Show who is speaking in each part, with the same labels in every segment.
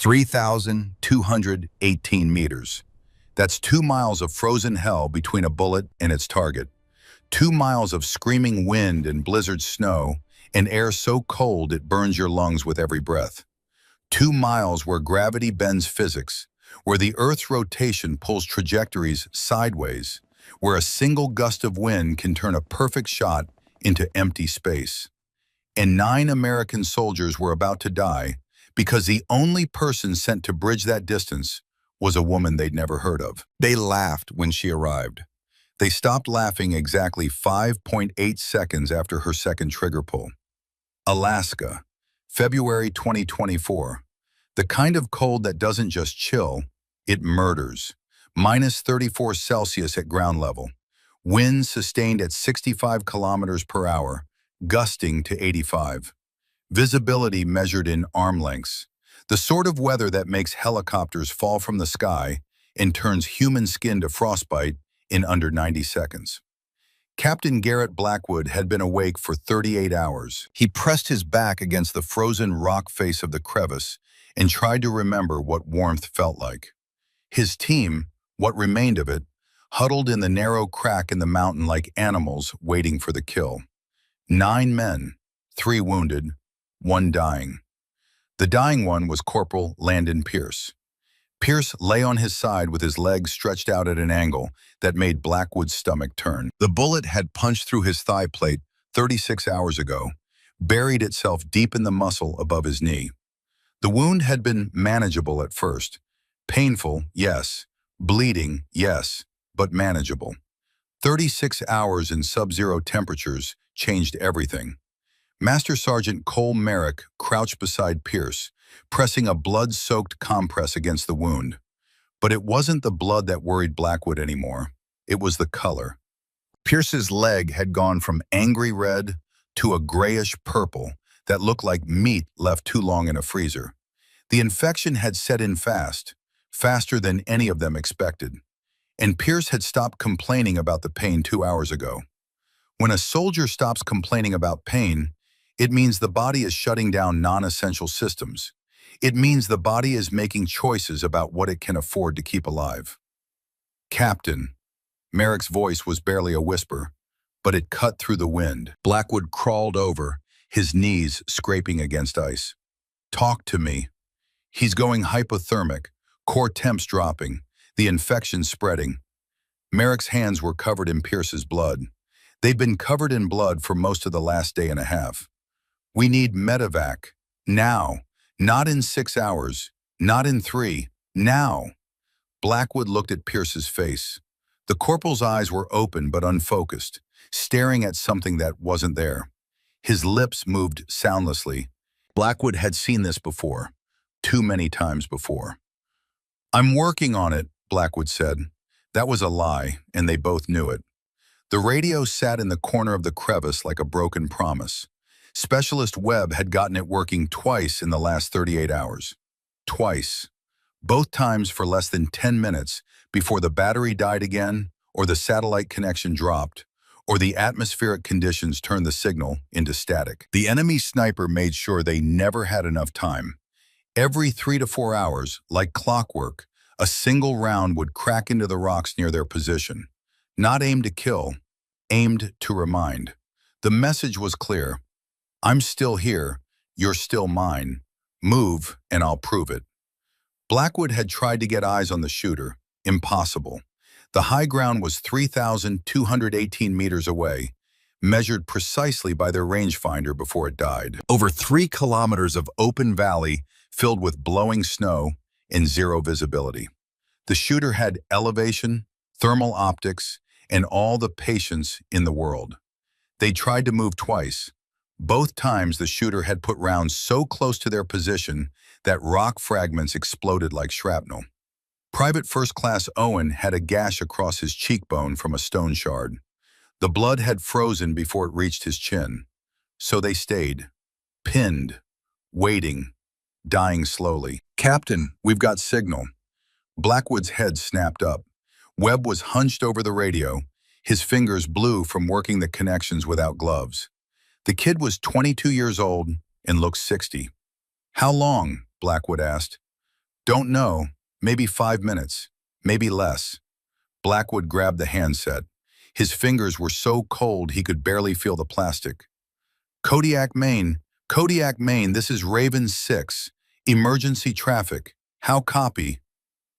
Speaker 1: 3,218 meters. That's 2 miles of frozen hell between a bullet and its target. 2 miles of screaming wind and blizzard snow, and air so cold it burns your lungs with every breath. 2 miles where gravity bends physics, where the Earth's rotation pulls trajectories sideways, where a single gust of wind can turn a perfect shot into empty space. And 9 American soldiers were about to die because the only person sent to bridge that distance was a woman they'd never heard of. They laughed when she arrived. They stopped laughing exactly 5.8 seconds after her second trigger pull. Alaska, February 2024. The kind of cold that doesn't just chill, it murders. Minus 34 Celsius at ground level. Winds sustained at 65 kilometers per hour, gusting to 85. Visibility measured in arm lengths. The sort of weather that makes helicopters fall from the sky and turns human skin to frostbite in under 90 seconds. Captain Garrett Blackwood had been awake for 38 hours. He pressed his back against the frozen rock face of the crevice and tried to remember what warmth felt like. His team, what remained of it, huddled in the narrow crack in the mountain like animals waiting for the kill. 9 men, 3 wounded, 1 dying. The dying one was Corporal Landon Pierce. Pierce lay on his side with his legs stretched out at an angle that made Blackwood's stomach turn. The bullet had punched through his thigh plate 36 hours ago, buried itself deep in the muscle above his knee. The wound had been manageable at first. Painful, yes. Bleeding, yes, but manageable. 36 hours in sub-zero temperatures changed everything. Master Sergeant Cole Merrick crouched beside Pierce, pressing a blood-soaked compress against the wound. But it wasn't the blood that worried Blackwood anymore. It was the color. Pierce's leg had gone from angry red to a grayish purple that looked like meat left too long in a freezer. The infection had set in fast, faster than any of them expected. And Pierce had stopped complaining about the pain 2 hours ago. When a soldier stops complaining about pain, it means the body is shutting down non-essential systems. It means the body is making choices about what it can afford to keep alive. Captain. Merrick's voice was barely a whisper, but it cut through the wind. Blackwood crawled over, his knees scraping against ice. Talk to me. He's going hypothermic, core temps dropping, the infection spreading. Merrick's hands were covered in Pierce's blood. They'd been covered in blood for most of the last day and a half. We need medevac. Now. Not in 6 hours. Not in 3. Now. Blackwood looked at Pierce's face. The corporal's eyes were open but unfocused, staring at something that wasn't there. His lips moved soundlessly. Blackwood had seen this before. Too many times before. I'm working on it, Blackwood said. That was a lie, and they both knew it. The radio sat in the corner of the crevice like a broken promise. Specialist Webb had gotten it working twice in the last 38 hours. Twice. Both times for less than 10 minutes before the battery died again, or the satellite connection dropped, or the atmospheric conditions turned the signal into static. The enemy sniper made sure they never had enough time. Every 3 to 4 hours, like clockwork, a single round would crack into the rocks near their position. Not aimed to kill, aimed to remind. The message was clear. I'm still here, you're still mine. Move, and I'll prove it. Blackwood had tried to get eyes on the shooter. Impossible. The high ground was 3,218 meters away, measured precisely by their rangefinder before it died. Over 3 kilometers of open valley filled with blowing snow and zero visibility. The shooter had elevation, thermal optics, and all the patience in the world. They tried to move twice. Both times the shooter had put rounds so close to their position that rock fragments exploded like shrapnel. Private First Class Owen had a gash across his cheekbone from a stone shard. The blood had frozen before it reached his chin. So they stayed, pinned, waiting, dying slowly. Captain, we've got signal. Blackwood's head snapped up. Webb was hunched over the radio, his fingers blue from working the connections without gloves. The kid was 22 years old and looked 60. How long? Blackwood asked. Don't know. Maybe 5 minutes. Maybe less. Blackwood grabbed the handset. His fingers were so cold he could barely feel the plastic. Kodiak, Maine. Kodiak, Maine, this is Raven 6. Emergency traffic. How copy?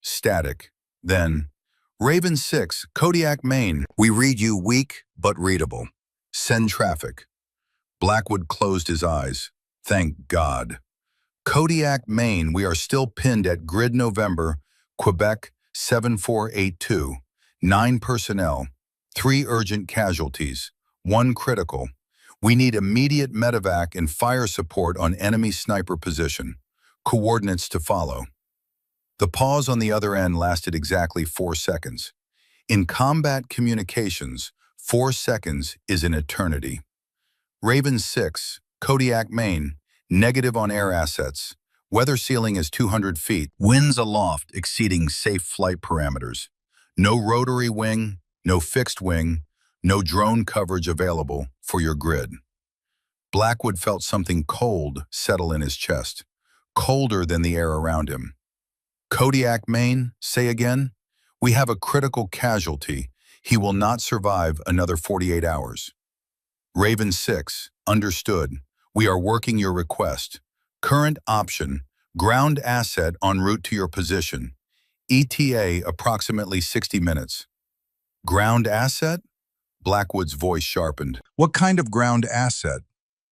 Speaker 1: Static. Then, Raven 6, Kodiak, Maine. We read you weak but readable. Send traffic. Blackwood closed his eyes. Thank God. Kodiak, Maine, we are still pinned at Grid November, Quebec 7482. 9 personnel, 3 urgent casualties, 1 critical. We need immediate medevac and fire support on enemy sniper position. Coordinates to follow. The pause on the other end lasted exactly 4 seconds. In combat communications, 4 seconds is an eternity. Raven 6, Kodiak, Maine, negative on air assets. Weather ceiling is 200 feet. Winds aloft exceeding safe flight parameters. No rotary wing, no fixed wing, no drone coverage available for your grid. Blackwood felt something cold settle in his chest, colder than the air around him. Kodiak, Maine, say again? We have a critical casualty. He will not survive another 48 hours. Raven 6, understood. We are working your request. Current option, ground asset en route to your position. ETA approximately 60 minutes. Ground asset? Blackwood's voice sharpened. What kind of ground asset?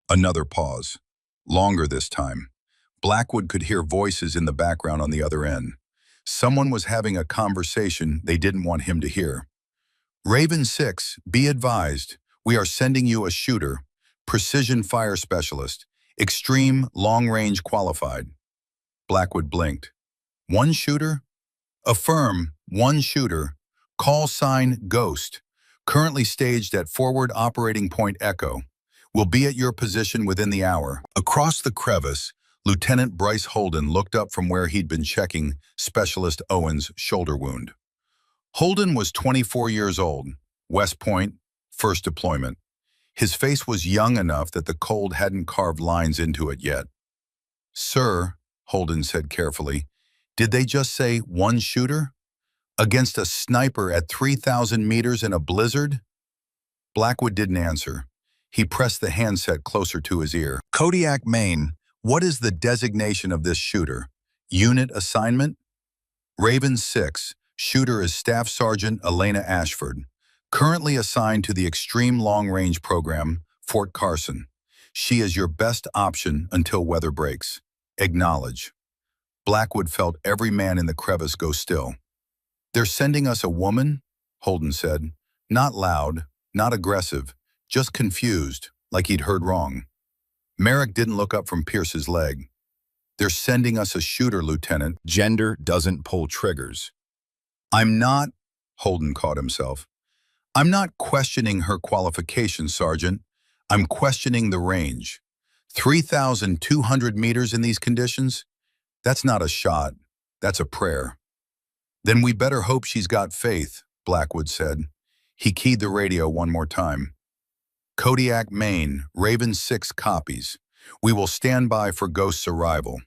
Speaker 1: Another pause. Longer this time. Blackwood could hear voices in the background on the other end. Someone was having a conversation they didn't want him to hear. Raven 6, be advised. We are sending you a shooter, precision fire specialist, extreme long-range qualified. Blackwood blinked. 1 shooter? Affirm, 1 shooter. Call sign Ghost. Currently staged at Forward Operating Point Echo. Will be at your position within the hour. Across the crevice, Lieutenant Bryce Holden looked up from where he'd been checking Specialist Owen's shoulder wound. Holden was 24 years old, West Point, first deployment. His face was young enough that the cold hadn't carved lines into it yet. Sir, Holden said carefully, did they just say 1 shooter? Against a sniper at 3,000 meters in a blizzard? Blackwood didn't answer. He pressed the handset closer to his ear. Kodiak, Maine, what is the designation of this shooter? Unit assignment? Raven 6, shooter is Staff Sergeant Elena Ashford. Currently assigned to the Extreme Long Range Program, Fort Carson. She is your best option until weather breaks. Acknowledge. Blackwood felt every man in the crevice go still. They're sending us a woman? Holden said. Not loud, not aggressive, just confused, like he'd heard wrong. Merrick didn't look up from Pierce's leg. They're sending us a shooter, Lieutenant. Gender doesn't pull triggers. I'm not, Holden caught himself. I'm not questioning her qualifications, Sergeant. I'm questioning the range. 3,200 meters in these conditions? That's not a shot. That's a prayer. Then we better hope she's got faith, Blackwood said. He keyed the radio one more time. Kodiak, Maine, Raven 6 copies. We will stand by for Ghost's arrival.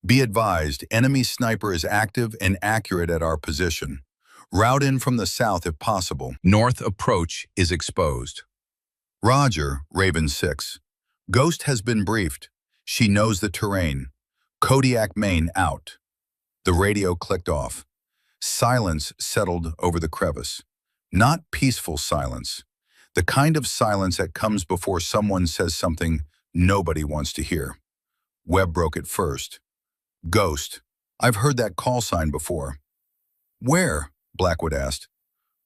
Speaker 1: Be advised, enemy sniper is active and accurate at our position. Route in from the south if possible. North approach is exposed. Roger, Raven 6. Ghost has been briefed. She knows the terrain. Kodiak, Maine out. The radio clicked off. Silence settled over the crevice. Not peaceful silence. The kind of silence that comes before someone says something nobody wants to hear. Webb broke it first. Ghost. I've heard that call sign before. Where? Blackwood asked.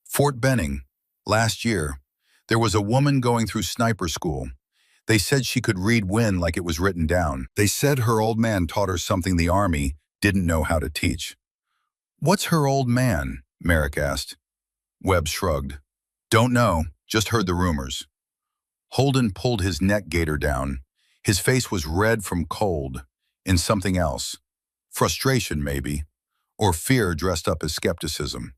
Speaker 1: Fort Benning. Last year. There was a woman going through sniper school. They said she could read wind like it was written down. They said her old man taught her something the Army didn't know how to teach. What's her old man? Merrick asked. Webb shrugged. Don't know, just heard the rumors. Holden pulled his neck gaiter down. His face was red from cold, and something else. Frustration, maybe, or fear dressed up as skepticism.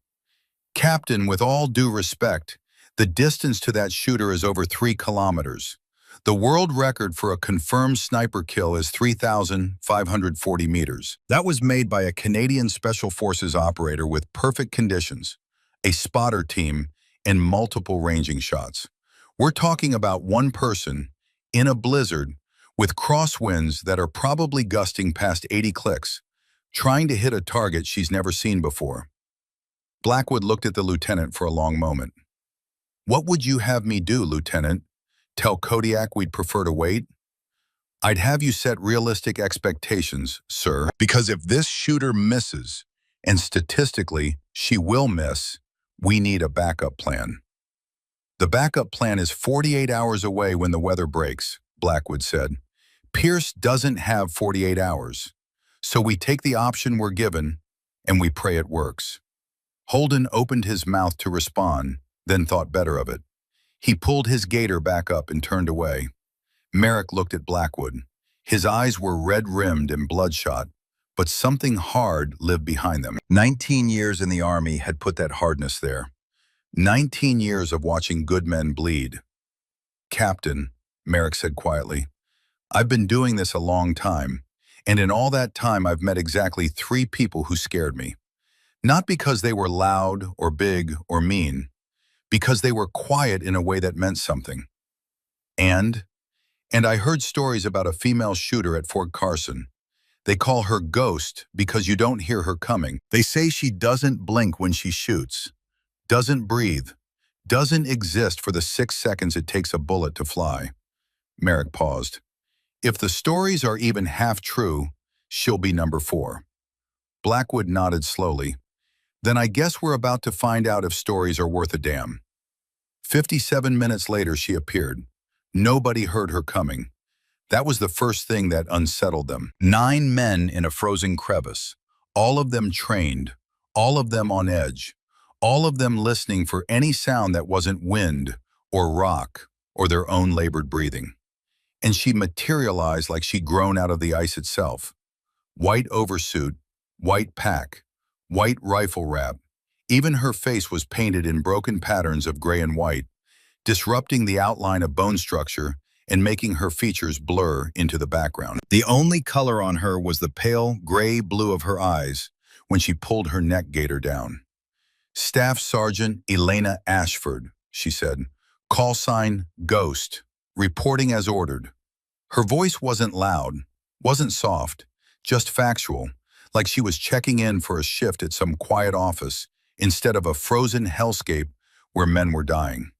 Speaker 1: Captain, with all due respect, the distance to that shooter is over 3 kilometers. The world record for a confirmed sniper kill is 3,540 meters. That was made by a Canadian Special Forces operator with perfect conditions, a spotter team, and multiple ranging shots. We're talking about one person in a blizzard with crosswinds that are probably gusting past 80 clicks, trying to hit a target she's never seen before. Blackwood looked at the lieutenant for a long moment. "What would you have me do, Lieutenant? Tell Kodiak we'd prefer to wait?" "I'd have you set realistic expectations, sir, because if this shooter misses, and statistically she will miss, we need a backup plan." "The backup plan is 48 hours away when the weather breaks," Blackwood said. "Pierce doesn't have 48 hours, so we take the option we're given and we pray it works." Holden opened his mouth to respond, then thought better of it. He pulled his gaiter back up and turned away. Merrick looked at Blackwood. His eyes were red-rimmed and bloodshot, but something hard lived behind them. 19 years in the Army had put that hardness there. 19 years of watching good men bleed. "Captain," Merrick said quietly, "I've been doing this a long time, and in all that time I've met exactly 3 people who scared me. Not because they were loud or big or mean, because they were quiet in a way that meant something. And I heard stories about a female shooter at Fort Carson. They call her Ghost because you don't hear her coming. They say she doesn't blink when she shoots, doesn't breathe, doesn't exist for the 6 seconds it takes a bullet to fly." Merrick paused. "If the stories are even half true, she'll be number 4. Blackwood nodded slowly. "Then I guess we're about to find out if stories are worth a damn." 57 minutes later she appeared. Nobody heard her coming. That was the first thing that unsettled them. 9 men in a frozen crevice, all of them trained, all of them on edge, all of them listening for any sound that wasn't wind or rock or their own labored breathing. And she materialized like she'd grown out of the ice itself. White oversuit, white pack, white rifle wrap. Even her face was painted in broken patterns of gray and white, disrupting the outline of bone structure and making her features blur into the background. The only color on her was the pale gray blue of her eyes when she pulled her neck gaiter down. "Staff Sergeant Elena Ashford," she said. "Call sign Ghost. Reporting as ordered." Her voice wasn't loud, wasn't soft, just factual, like she was checking in for a shift at some quiet office instead of a frozen hellscape where men were dying.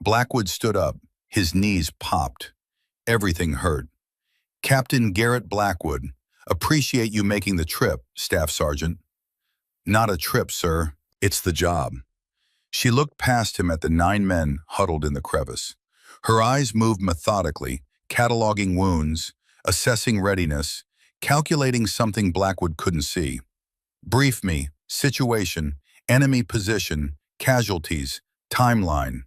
Speaker 1: Blackwood stood up. His knees popped. Everything hurt. "Captain Garrett Blackwood, appreciate you making the trip, Staff Sergeant." "Not a trip, sir. It's the job." She looked past him at the 9 men huddled in the crevice. Her eyes moved methodically, cataloging wounds, assessing readiness, calculating something Blackwood couldn't see. "Brief me, situation, enemy position, casualties, timeline."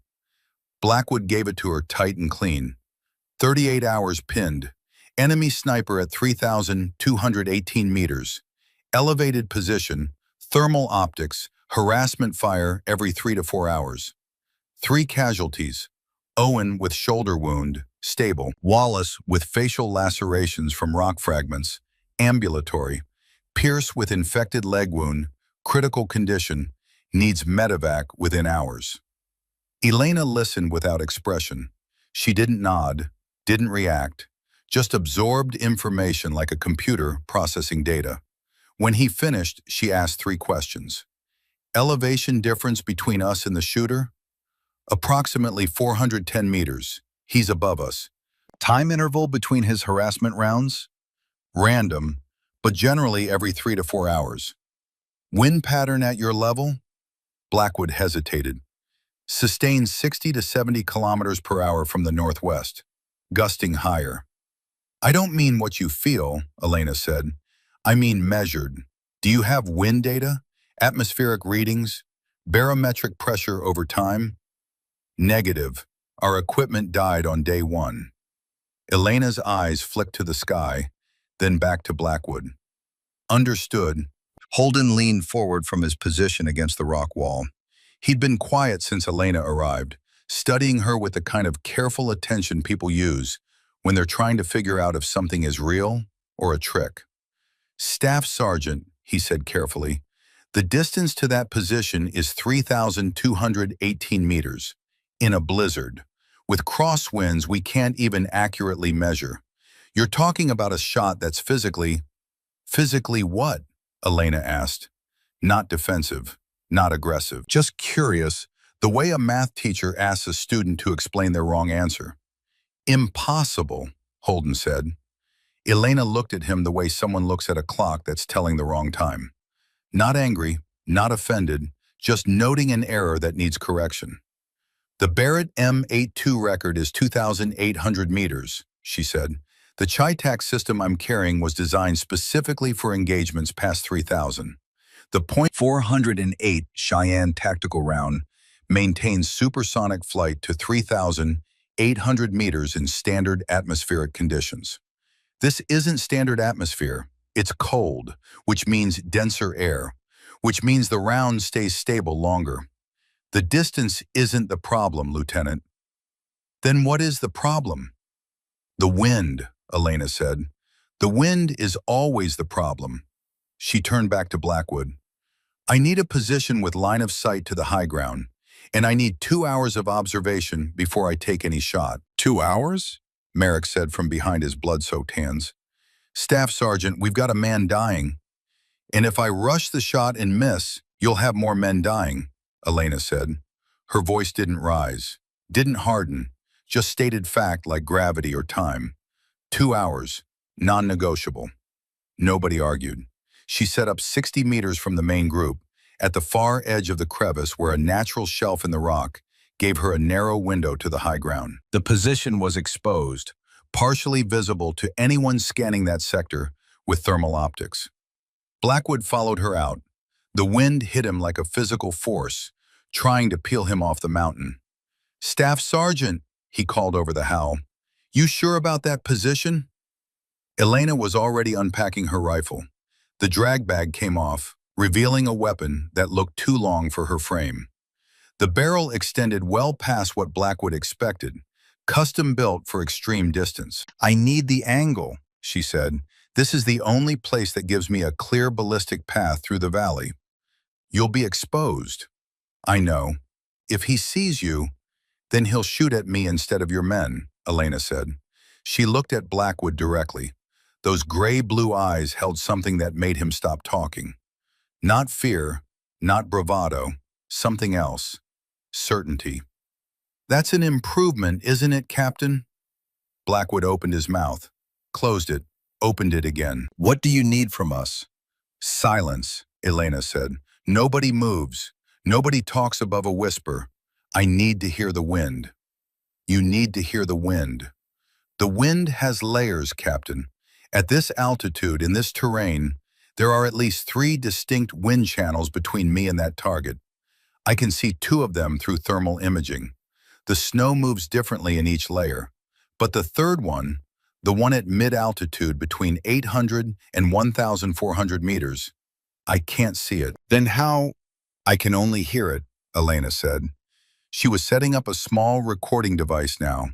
Speaker 1: Blackwood gave it to her tight and clean. 38 hours pinned. Enemy sniper at 3,218 meters. Elevated position, thermal optics, harassment fire every 3 to 4 hours. 3 casualties. Owen with shoulder wound, stable. Wallace with facial lacerations from rock fragments, ambulatory. Pierce with infected leg wound, critical condition, needs medevac within hours. Elena listened without expression. She didn't nod, didn't react, just absorbed information like a computer processing data. When he finished, she asked 3 questions. "Elevation difference between us and the shooter?" "Approximately 410 meters. He's above us." "Time interval between his harassment rounds?" "Random, but generally every 3 to 4 hours." "Wind pattern at your level?" Blackwood hesitated. "Sustained 60 to 70 kilometers per hour from the northwest, gusting higher." "I don't mean what you feel," Elena said. "I mean measured. Do you have wind data, atmospheric readings, barometric pressure over time?" "Negative. Our equipment died on day 1. Elena's eyes flicked to the sky, then back to Blackwood. "Understood." Holden leaned forward from his position against the rock wall. He'd been quiet since Elena arrived, studying her with the kind of careful attention people use when they're trying to figure out if something is real or a trick. "Staff Sergeant," he said carefully, "the distance to that position is 3,218 meters, in a blizzard. With crosswinds we can't even accurately measure. You're talking about a shot that's physically what?" Elena asked. Not defensive, not aggressive, just curious, the way a math teacher asks a student to explain their wrong answer. "Impossible," Holden said. Elena looked at him the way someone looks at a clock that's telling the wrong time. Not angry, not offended, just noting an error that needs correction. "The Barrett M82 record is 2,800 meters, she said. "The Chi-Tac system I'm carrying was designed specifically for engagements past 3,000. The .408 Cheyenne tactical round maintains supersonic flight to 3,800 meters in standard atmospheric conditions. This isn't standard atmosphere. It's cold, which means denser air, which means the round stays stable longer. The distance isn't the problem, Lieutenant." "Then what is the problem?" "The wind," Elena said. "The wind is always the problem." She turned back to Blackwood. "I need a position with line of sight to the high ground, and I need 2 hours of observation before I take any shot." "2 hours?" Merrick said from behind his blood-soaked hands. "Staff Sergeant, we've got a man dying. And if I rush the shot and miss, you'll have more men dying," Elena said. Her voice didn't rise, didn't harden, just stated fact like gravity or time. 2 hours, non-negotiable. Nobody argued. She set up 60 meters from the main group, at the far edge of the crevice where a natural shelf in the rock gave her a narrow window to the high ground. The position was exposed, partially visible to anyone scanning that sector with thermal optics. Blackwood followed her out. The wind hit him like a physical force, trying to peel him off the mountain. "Staff Sergeant," he called over the howl. "You sure about that position?" Elena was already unpacking her rifle. The drag bag came off, revealing a weapon that looked too long for her frame. The barrel extended well past what Blackwood expected, custom-built for extreme distance. "I need the angle," she said. "This is the only place that gives me a clear ballistic path through the valley." "You'll be exposed." "I know. If he sees you, then he'll shoot at me instead of your men," Elena said. She looked at Blackwood directly. Those gray-blue eyes held something that made him stop talking. Not fear, not bravado, something else. Certainty. "That's an improvement, isn't it, Captain?" Blackwood opened his mouth, closed it, opened it again. "What do you need from us?" "Silence," Elena said. "Nobody moves. Nobody talks above a whisper. I need to hear the wind." "You need to hear the wind." "The wind has layers, Captain. At this altitude, in this terrain, there are at least 3 distinct wind channels between me and that target. I can see 2 of them through thermal imaging. The snow moves differently in each layer. But the third one, the one at mid-altitude between 800 and 1,400 meters, I can't see it." "Then how—" "I can only hear it," Elena said. She was setting up a small recording device now,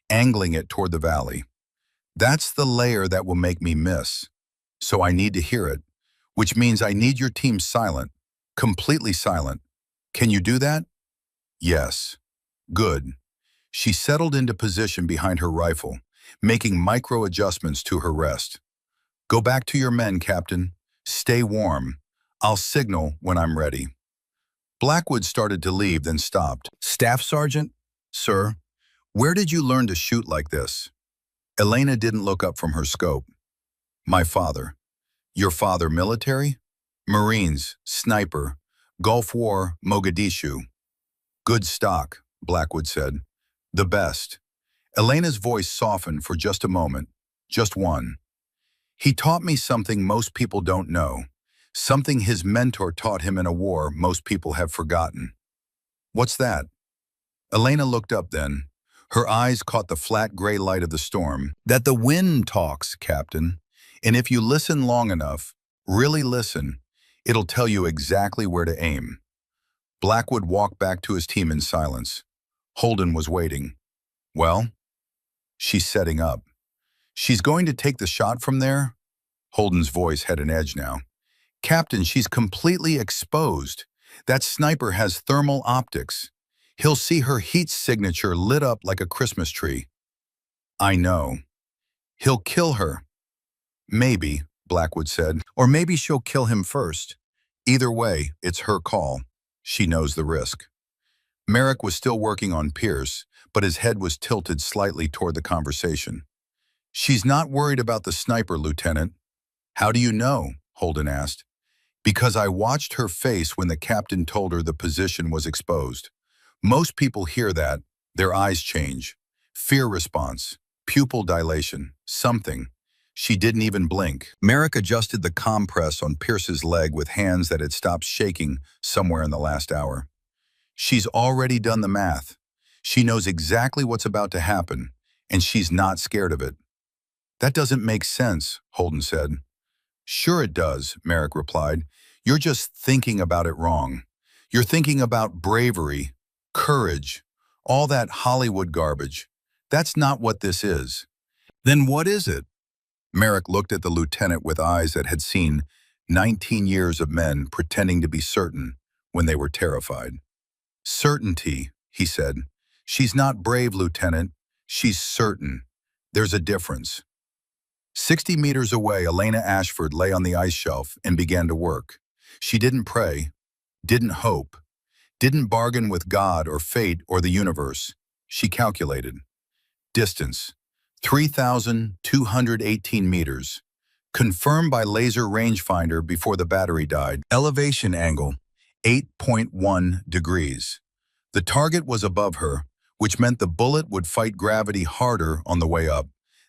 Speaker 1: angling it toward the valley. "That's the layer that will make me miss. So I need to hear it, which means I need your team silent, completely silent. Can you do that?" "Yes." "Good." She settled into position behind her rifle, making micro-adjustments to her rest. "Go back to your men, Captain. Stay warm. I'll signal when I'm ready." Blackwood started to leave, then stopped. "Staff Sergeant?" "Sir, where did you learn to shoot like this?" Elena didn't look up from her scope. "My father." "Your father military?" "Marines, sniper, Gulf War, Mogadishu." "Good stock," Blackwood said. "The best." Elena's voice softened for just a moment, just one. "He taught me something most people don't know, something his mentor taught him in a war most people have forgotten." "What's that?" Elena looked up then. Her eyes caught the flat gray light of the storm. "That the wind talks, Captain. And if you listen long enough, really listen, it'll tell you exactly where to aim." Blackwood walked back to his team in silence. Holden was waiting. Well, she's setting up. She's going to take the shot from there? Holden's voice had an edge now. Captain, she's completely exposed. That sniper has thermal optics. He'll see her heat signature lit up like a Christmas tree. I know. He'll kill her. Maybe, Blackwood said. Or maybe she'll kill him first. Either way, it's her call. She knows the risk. Merrick was still working on Pierce, but his head was tilted slightly toward the conversation. She's not worried about the sniper, Lieutenant. How do you know? Holden asked. Because I watched her face when the captain told her the position was exposed. Most people hear that, their eyes change. Fear response, pupil dilation, something. She didn't even blink. Merrick adjusted the compress on Pierce's leg with hands that had stopped shaking somewhere in the last hour. She's already done the math. She knows exactly what's about to happen, and she's not scared of it. That doesn't make sense, Holden said. Sure it does, Merrick replied. You're just thinking about it wrong. You're thinking about bravery, courage, all that Hollywood garbage. That's not what this is. Then what is it? Merrick looked at the lieutenant with eyes that had seen 19 years of men pretending to be certain when they were terrified. Certainty, he said. She's not brave, Lieutenant. She's certain. There's a difference. 60 meters away, Elena Ashford lay on the ice shelf and began to work. She didn't pray, didn't hope, didn't bargain with God or fate or the universe. She calculated. Distance, 3,218 meters. Confirmed by laser rangefinder before the battery died. Elevation angle, 8.1 degrees. The target was above her, which meant the bullet would fight gravity harder on the way up,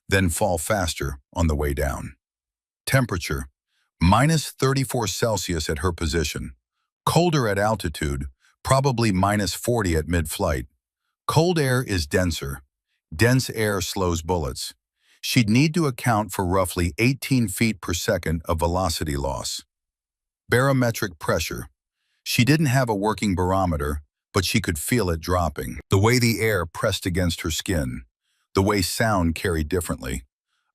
Speaker 1: then fall faster on the way down. Temperature, minus 34 Celsius at her position. Colder at altitude, probably minus 40 at mid-flight. Cold air is denser. Dense air slows bullets. She'd need to account for roughly 18 feet per second of velocity loss. Barometric pressure. She didn't have a working barometer, but she could feel it dropping. The way the air pressed against her skin. The way sound carried differently.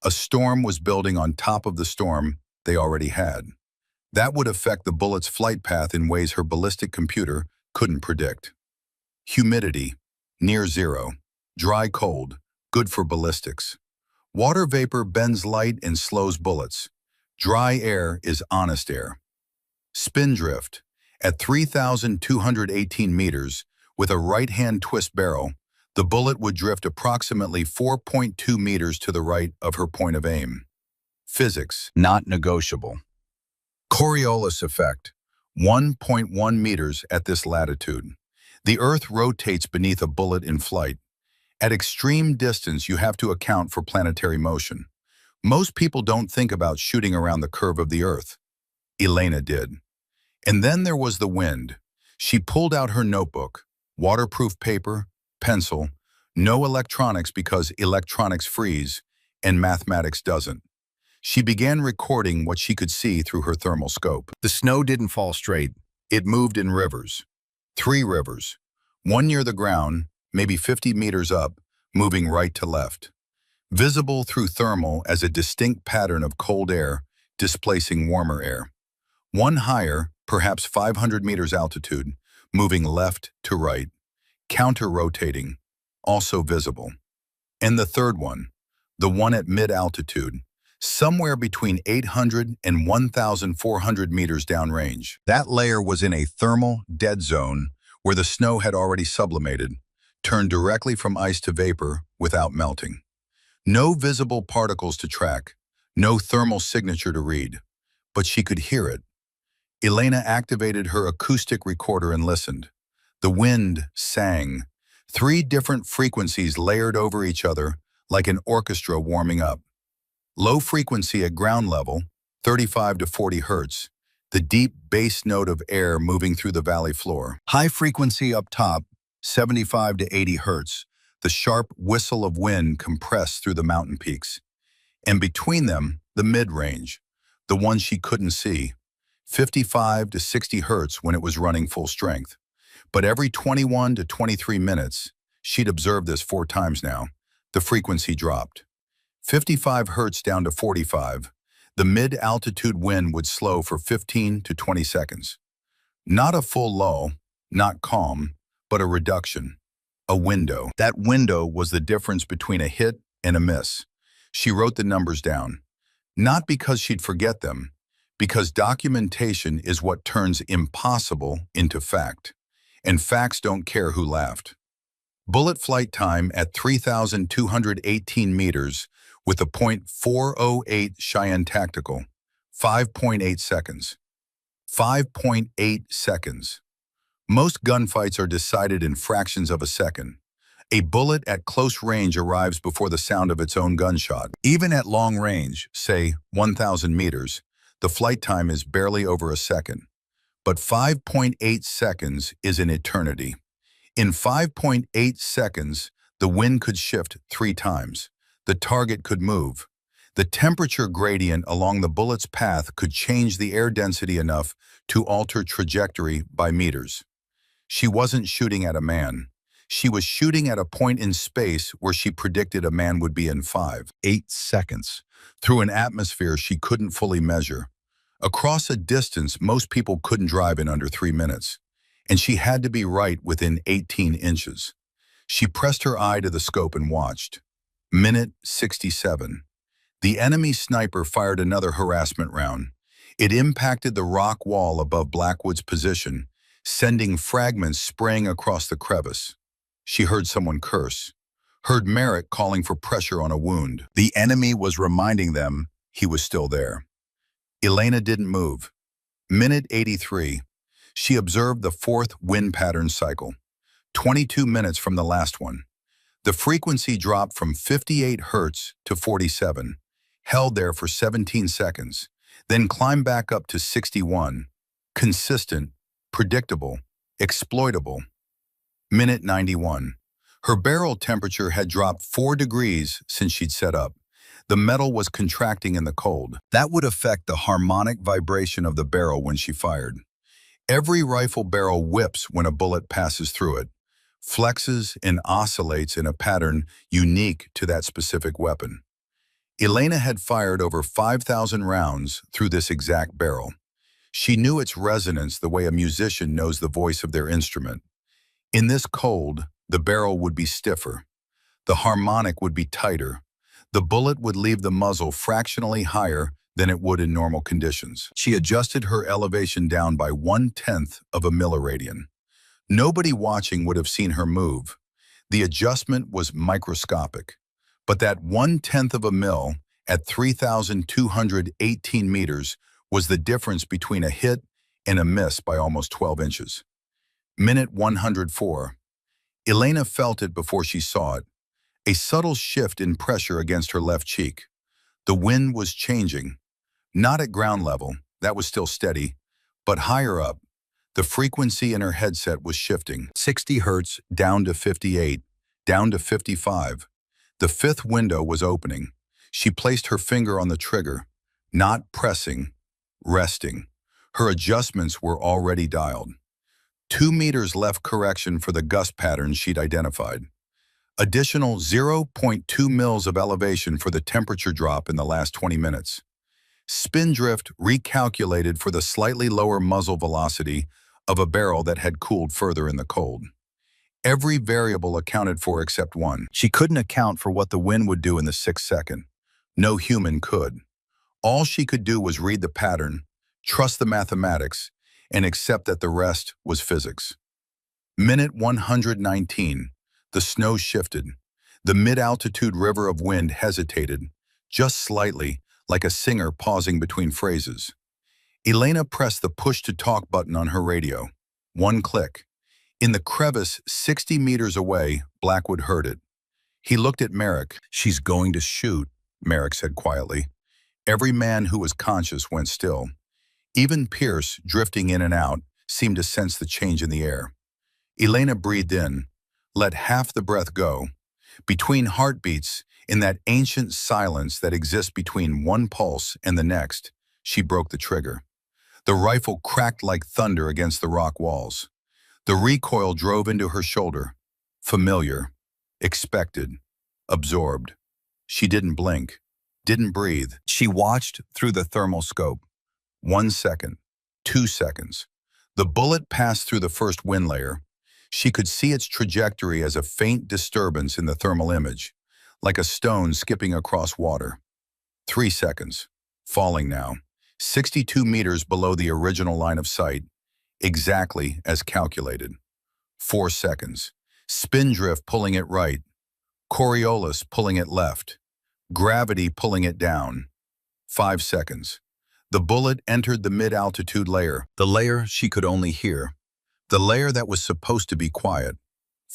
Speaker 1: A storm was building on top of the storm they already had. That would affect the bullet's flight path in ways her ballistic computer couldn't predict. Humidity, near zero. Dry cold, good for ballistics. Water vapor bends light and slows bullets. Dry air is honest air. Spin drift, at 3,218 meters, with a right-hand twist barrel, the bullet would drift approximately 4.2 meters to the right of her point of aim. Physics, not negotiable. Coriolis effect, 1.1 meters at this latitude. The Earth rotates beneath a bullet in flight. At extreme distance, you have to account for planetary motion. Most people don't think about shooting around the curve of the Earth. Elena did. And then there was the wind. She pulled out her notebook, waterproof paper, pencil, no electronics because electronics freeze and mathematics doesn't. She began recording what she could see through her thermal scope. The snow didn't fall straight. It moved in rivers. 3 rivers. One near the ground, maybe 50 meters up, moving right to left. Visible through thermal as a distinct pattern of cold air displacing warmer air. One higher, perhaps 500 meters altitude, moving left to right, counter-rotating, also visible. And the third one, the one at mid-altitude, somewhere between 800 and 1,400 meters downrange. That layer was in a thermal dead zone where the snow had already sublimated, turned directly from ice to vapor without melting. No visible particles to track, no thermal signature to read, but she could hear it. Elena activated her acoustic recorder and listened. The wind sang, 3 different frequencies layered over each other like an orchestra warming up. Low frequency at ground level, 35 to 40 hertz, the deep bass note of air moving through the valley floor. High frequency up top, 75 to 80 hertz, the sharp whistle of wind compressed through the mountain peaks. And between them, the mid-range, the one she couldn't see, 55 to 60 hertz when it was running full strength. But every 21 to 23 minutes, She'd observed this 4 times now. The frequency dropped. 55 hertz down to 45. The mid-altitude wind would slow for 15 to 20 seconds. Not a full lull, not calm, but a reduction. A window. That window was the difference between a hit and a miss. She wrote the numbers down. Not because she'd forget them, because documentation is what turns impossible into fact. And facts don't care who laughed. Bullet flight time at 3,218 meters with a .408 Cheyenne Tactical, 5.8 seconds. 5.8 seconds. Most gunfights are decided in fractions of a second. A bullet at close range arrives before the sound of its own gunshot. Even at long range, say 1,000 meters, the flight time is barely over a second. But 5.8 seconds is an eternity. In 5.8 seconds, the wind could shift 3 times. The target could move. The temperature gradient along the bullet's path could change the air density enough to alter trajectory by meters. She wasn't shooting at a man. She was shooting at a point in space where she predicted a man would be in 5.8 seconds, through an atmosphere she couldn't fully measure. Across a distance most people couldn't drive in under 3 minutes, and she had to be right within 18 inches. She pressed her eye to the scope and watched. Minute 67. The enemy sniper fired another harassment round. It impacted the rock wall above Blackwood's position, sending fragments spraying across the crevice. She heard someone curse, heard Merrick calling for pressure on a wound. The enemy was reminding them he was still there. Elena didn't move. Minute 83. She observed the 4th wind pattern cycle, 22 minutes from the last one. The frequency dropped from 58 hertz to 47, held there for 17 seconds, then climbed back up to 61. Consistent, predictable, exploitable. Minute 91. Her barrel temperature had dropped 4 degrees since she'd set up. The metal was contracting in the cold. That would affect the harmonic vibration of the barrel when she fired. Every rifle barrel whips when a bullet passes through it, flexes and oscillates in a pattern unique to that specific weapon. Elena had fired over 5,000 rounds through this exact barrel. She knew its resonance the way a musician knows the voice of their instrument. In this cold, the barrel would be stiffer. The harmonic would be tighter. The bullet would leave the muzzle fractionally higher than it would in normal conditions. She adjusted her elevation down by 1/10 of a milliradian. Nobody watching would have seen her move. The adjustment was microscopic. But that 1/10 of a mil at 3,218 meters was the difference between a hit and a miss by almost 12 inches. Minute 104. Elena felt it before she saw it. A subtle shift in pressure against her left cheek. The wind was changing. Not at ground level, that was still steady, but higher up. The frequency in her headset was shifting. 60 hertz down to 58, down to 55. The 5th window was opening. She placed her finger on the trigger, not pressing, resting. Her adjustments were already dialed. 2 meters left correction for the gust pattern she'd identified. Additional 0.2 mils of elevation for the temperature drop in the last 20 minutes. Spin drift recalculated for the slightly lower muzzle velocity of a barrel that had cooled further in the cold. Every variable accounted for except one. She couldn't account for what the wind would do in the 6th second. No human could. All she could do was read the pattern, trust the mathematics, and accept that the rest was physics. Minute 119. The snow shifted. The mid-altitude river of wind hesitated, just slightly, like a singer pausing between phrases. Elena pressed the push-to-talk button on her radio. 1 click. In the crevice 60 meters away, Blackwood heard it. He looked at Merrick. "She's going to shoot," Merrick said quietly. Every man who was conscious went still. Even Pierce, drifting in and out, seemed to sense the change in the air. Elena breathed in, let half the breath go. Between heartbeats, in that ancient silence that exists between one pulse and the next, she broke the trigger. The rifle cracked like thunder against the rock walls. The recoil drove into her shoulder. Familiar. Expected. Absorbed. She didn't blink. Didn't breathe. She watched through the thermal scope. 1 second. 2 seconds. The bullet passed through the first wind layer. She could see its trajectory as a faint disturbance in the thermal image, like a stone skipping across water. 3 seconds. Falling now. 62 meters below the original line of sight, exactly as calculated. 4 seconds. Spindrift pulling it right. Coriolis pulling it left. Gravity pulling it down. 5 seconds. The bullet entered the mid-altitude layer, the layer she could only hear. The layer that was supposed to be quiet.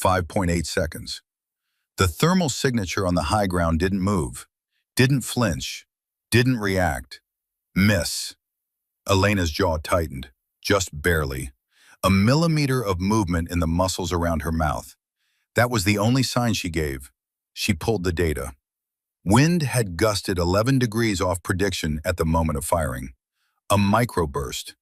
Speaker 1: 5.8 seconds. The thermal signature on the high ground didn't move, didn't flinch, didn't react. Miss. Elena's jaw tightened, just barely. A millimeter of movement in the muscles around her mouth. That was the only sign she gave. She pulled the data. Wind had gusted 11 degrees off prediction at the moment of firing. A microburst.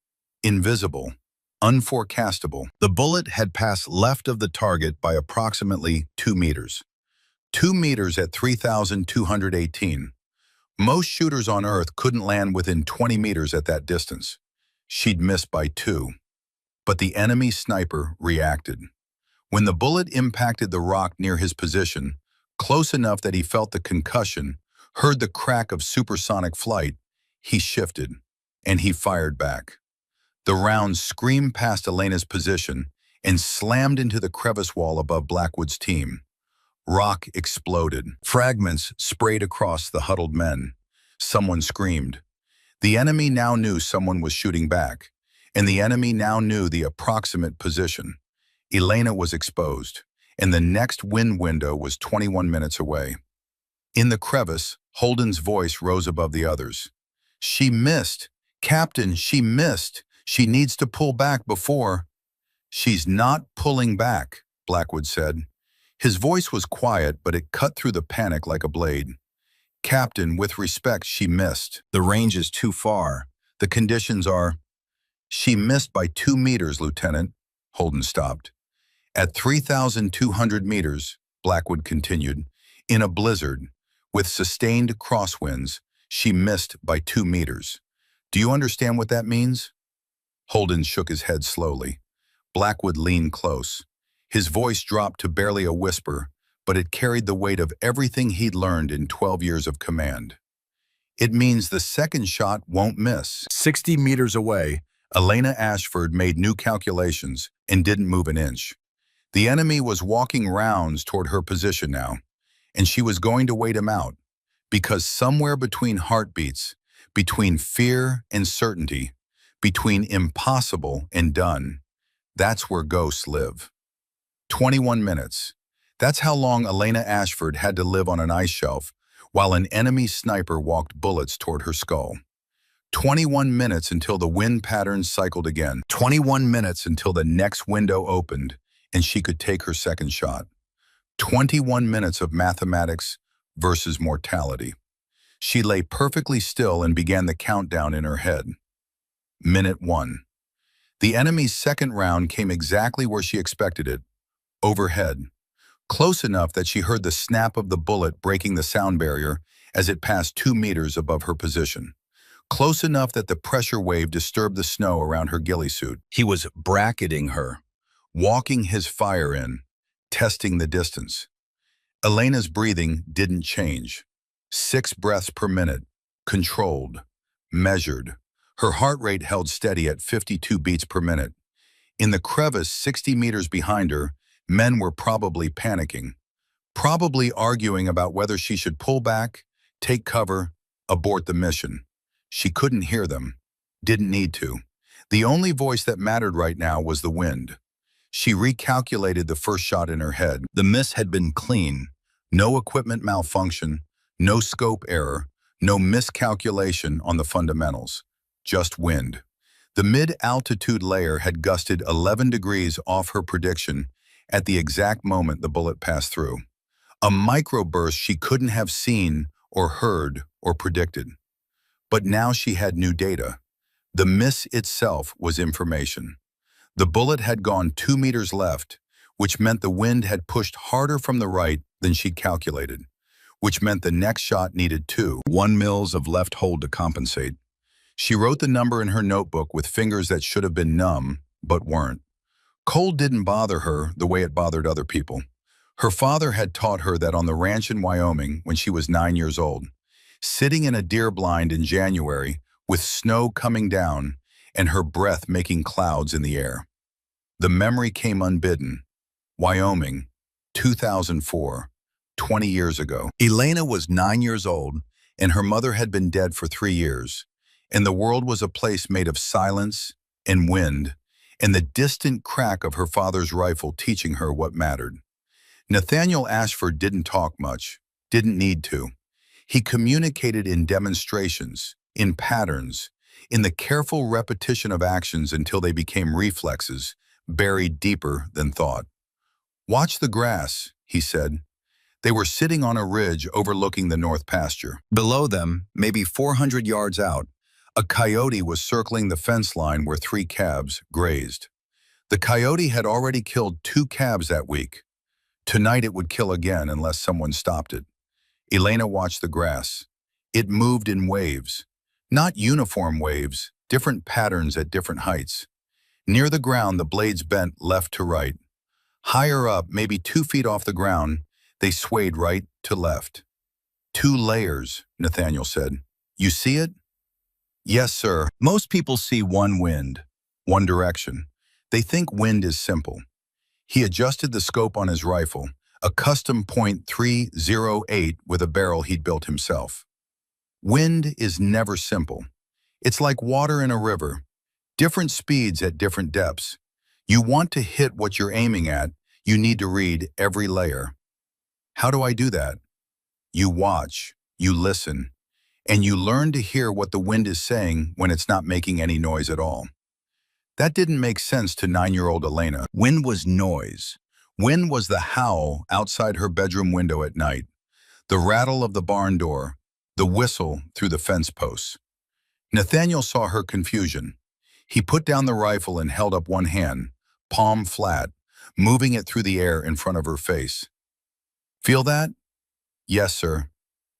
Speaker 1: Invisible. Unforecastable. The bullet had passed left of the target by approximately 2 meters. 2 meters at 3,218. Most shooters on Earth couldn't land within 20 meters at that distance. She'd missed by 2. But the enemy sniper reacted. When the bullet impacted the rock near his position, close enough that he felt the concussion, heard the crack of supersonic flight, he shifted, and he fired back. The round screamed past Elena's position and slammed into the crevice wall above Blackwood's team. Rock exploded. Fragments sprayed across the huddled men. Someone screamed. The enemy now knew someone was shooting back, and the enemy now knew the approximate position. Elena was exposed, and the next wind window was 21 minutes away. In the crevice, Holden's voice rose above the others. "She missed. Captain, she missed. She needs to pull back before—" "She's not pulling back," Blackwood said. His voice was quiet, but it cut through the panic like a blade. "Captain, with respect, she missed. The range is too far. The conditions are—" "She missed by 2 meters, Lieutenant." Holden stopped. "At 3,200 meters, Blackwood continued, in a blizzard, with sustained crosswinds, she missed by 2 meters. Do you understand what that means?" Holden shook his head slowly. Blackwood leaned close. His voice dropped to barely a whisper, but it carried the weight of everything he'd learned in 12 years of command. "It means the second shot won't miss." 60 meters away, Elena Ashford made new calculations and didn't move an inch. The enemy was walking rounds toward her position now, and she was going to wait him out, because somewhere between heartbeats, between fear and certainty, between impossible and done, that's where ghosts live. 21 minutes. That's how long Elena Ashford had to live on an ice shelf while an enemy sniper walked bullets toward her skull. 21 minutes until the wind patterns cycled again. 21 minutes until the next window opened and she could take her second shot. 21 minutes of mathematics versus mortality. She lay perfectly still and began the countdown in her head. Minute 1. The enemy's second round came exactly where she expected it, overhead, close enough that she heard the snap of the bullet breaking the sound barrier as it passed 2 meters above her position, close enough that the pressure wave disturbed the snow around her ghillie suit. He was bracketing her, walking his fire in, testing the distance. Elena's breathing didn't change. 6 breaths per minute, controlled, measured. Her heart rate held steady at 52 beats per minute. In the crevice 60 meters behind her, men were probably panicking, probably arguing about whether she should pull back, take cover, abort the mission. She couldn't hear them, didn't need to. The only voice that mattered right now was the wind. She recalculated the first shot in her head. The miss had been clean. No equipment malfunction, no scope error, no miscalculation on the fundamentals. Just wind. The mid-altitude layer had gusted 11 degrees off her prediction at the exact moment the bullet passed through. A microburst she couldn't have seen or heard or predicted. But now she had new data. The miss itself was information. The bullet had gone 2 meters left, which meant the wind had pushed harder from the right than she'd calculated, which meant the next shot needed 1 mils of left hold to compensate. She wrote the number in her notebook with fingers that should have been numb, but weren't. Cold didn't bother her the way it bothered other people. Her father had taught her that on the ranch in Wyoming when she was 9 years old, sitting in a deer blind in January with snow coming down and her breath making clouds in the air. The memory came unbidden. Wyoming, 2004, 20 years ago. Elena was 9 years old, and her mother had been dead for 3 years, and the world was a place made of silence and wind, and the distant crack of her father's rifle teaching her what mattered. Nathaniel Ashford didn't talk much, didn't need to. He communicated in demonstrations, in patterns, in the careful repetition of actions until they became reflexes, buried deeper than thought. "Watch the grass," he said. They were sitting on a ridge overlooking the north pasture. Below them, maybe 400 yards out, a coyote was circling the fence line where 3 calves grazed. The coyote had already killed 2 calves that week. Tonight it would kill again unless someone stopped it. Elena watched the grass. It moved in waves. Not uniform waves, different patterns at different heights. Near the ground, the blades bent left to right. Higher up, maybe 2 feet off the ground, they swayed right to left. 2 layers, Nathaniel said. "You see it?" "Yes, sir." Most people see one wind, one direction. They think wind is simple. He adjusted the scope on his rifle, a custom .308 with a barrel he'd built himself. Wind is never simple. It's like water in a river, different speeds at different depths. You want to hit what you're aiming at, you need to read every layer. How do I do that? You watch, you listen, and you learn to hear what the wind is saying when it's not making any noise at all. That didn't make sense to 9-year-old Elena. Wind was noise. Wind was the howl outside her bedroom window at night, the rattle of the barn door, the whistle through the fence posts. Nathaniel saw her confusion. He put down the rifle and held up one hand, palm flat, moving it through the air in front of her face. "Feel that?" "Yes, sir.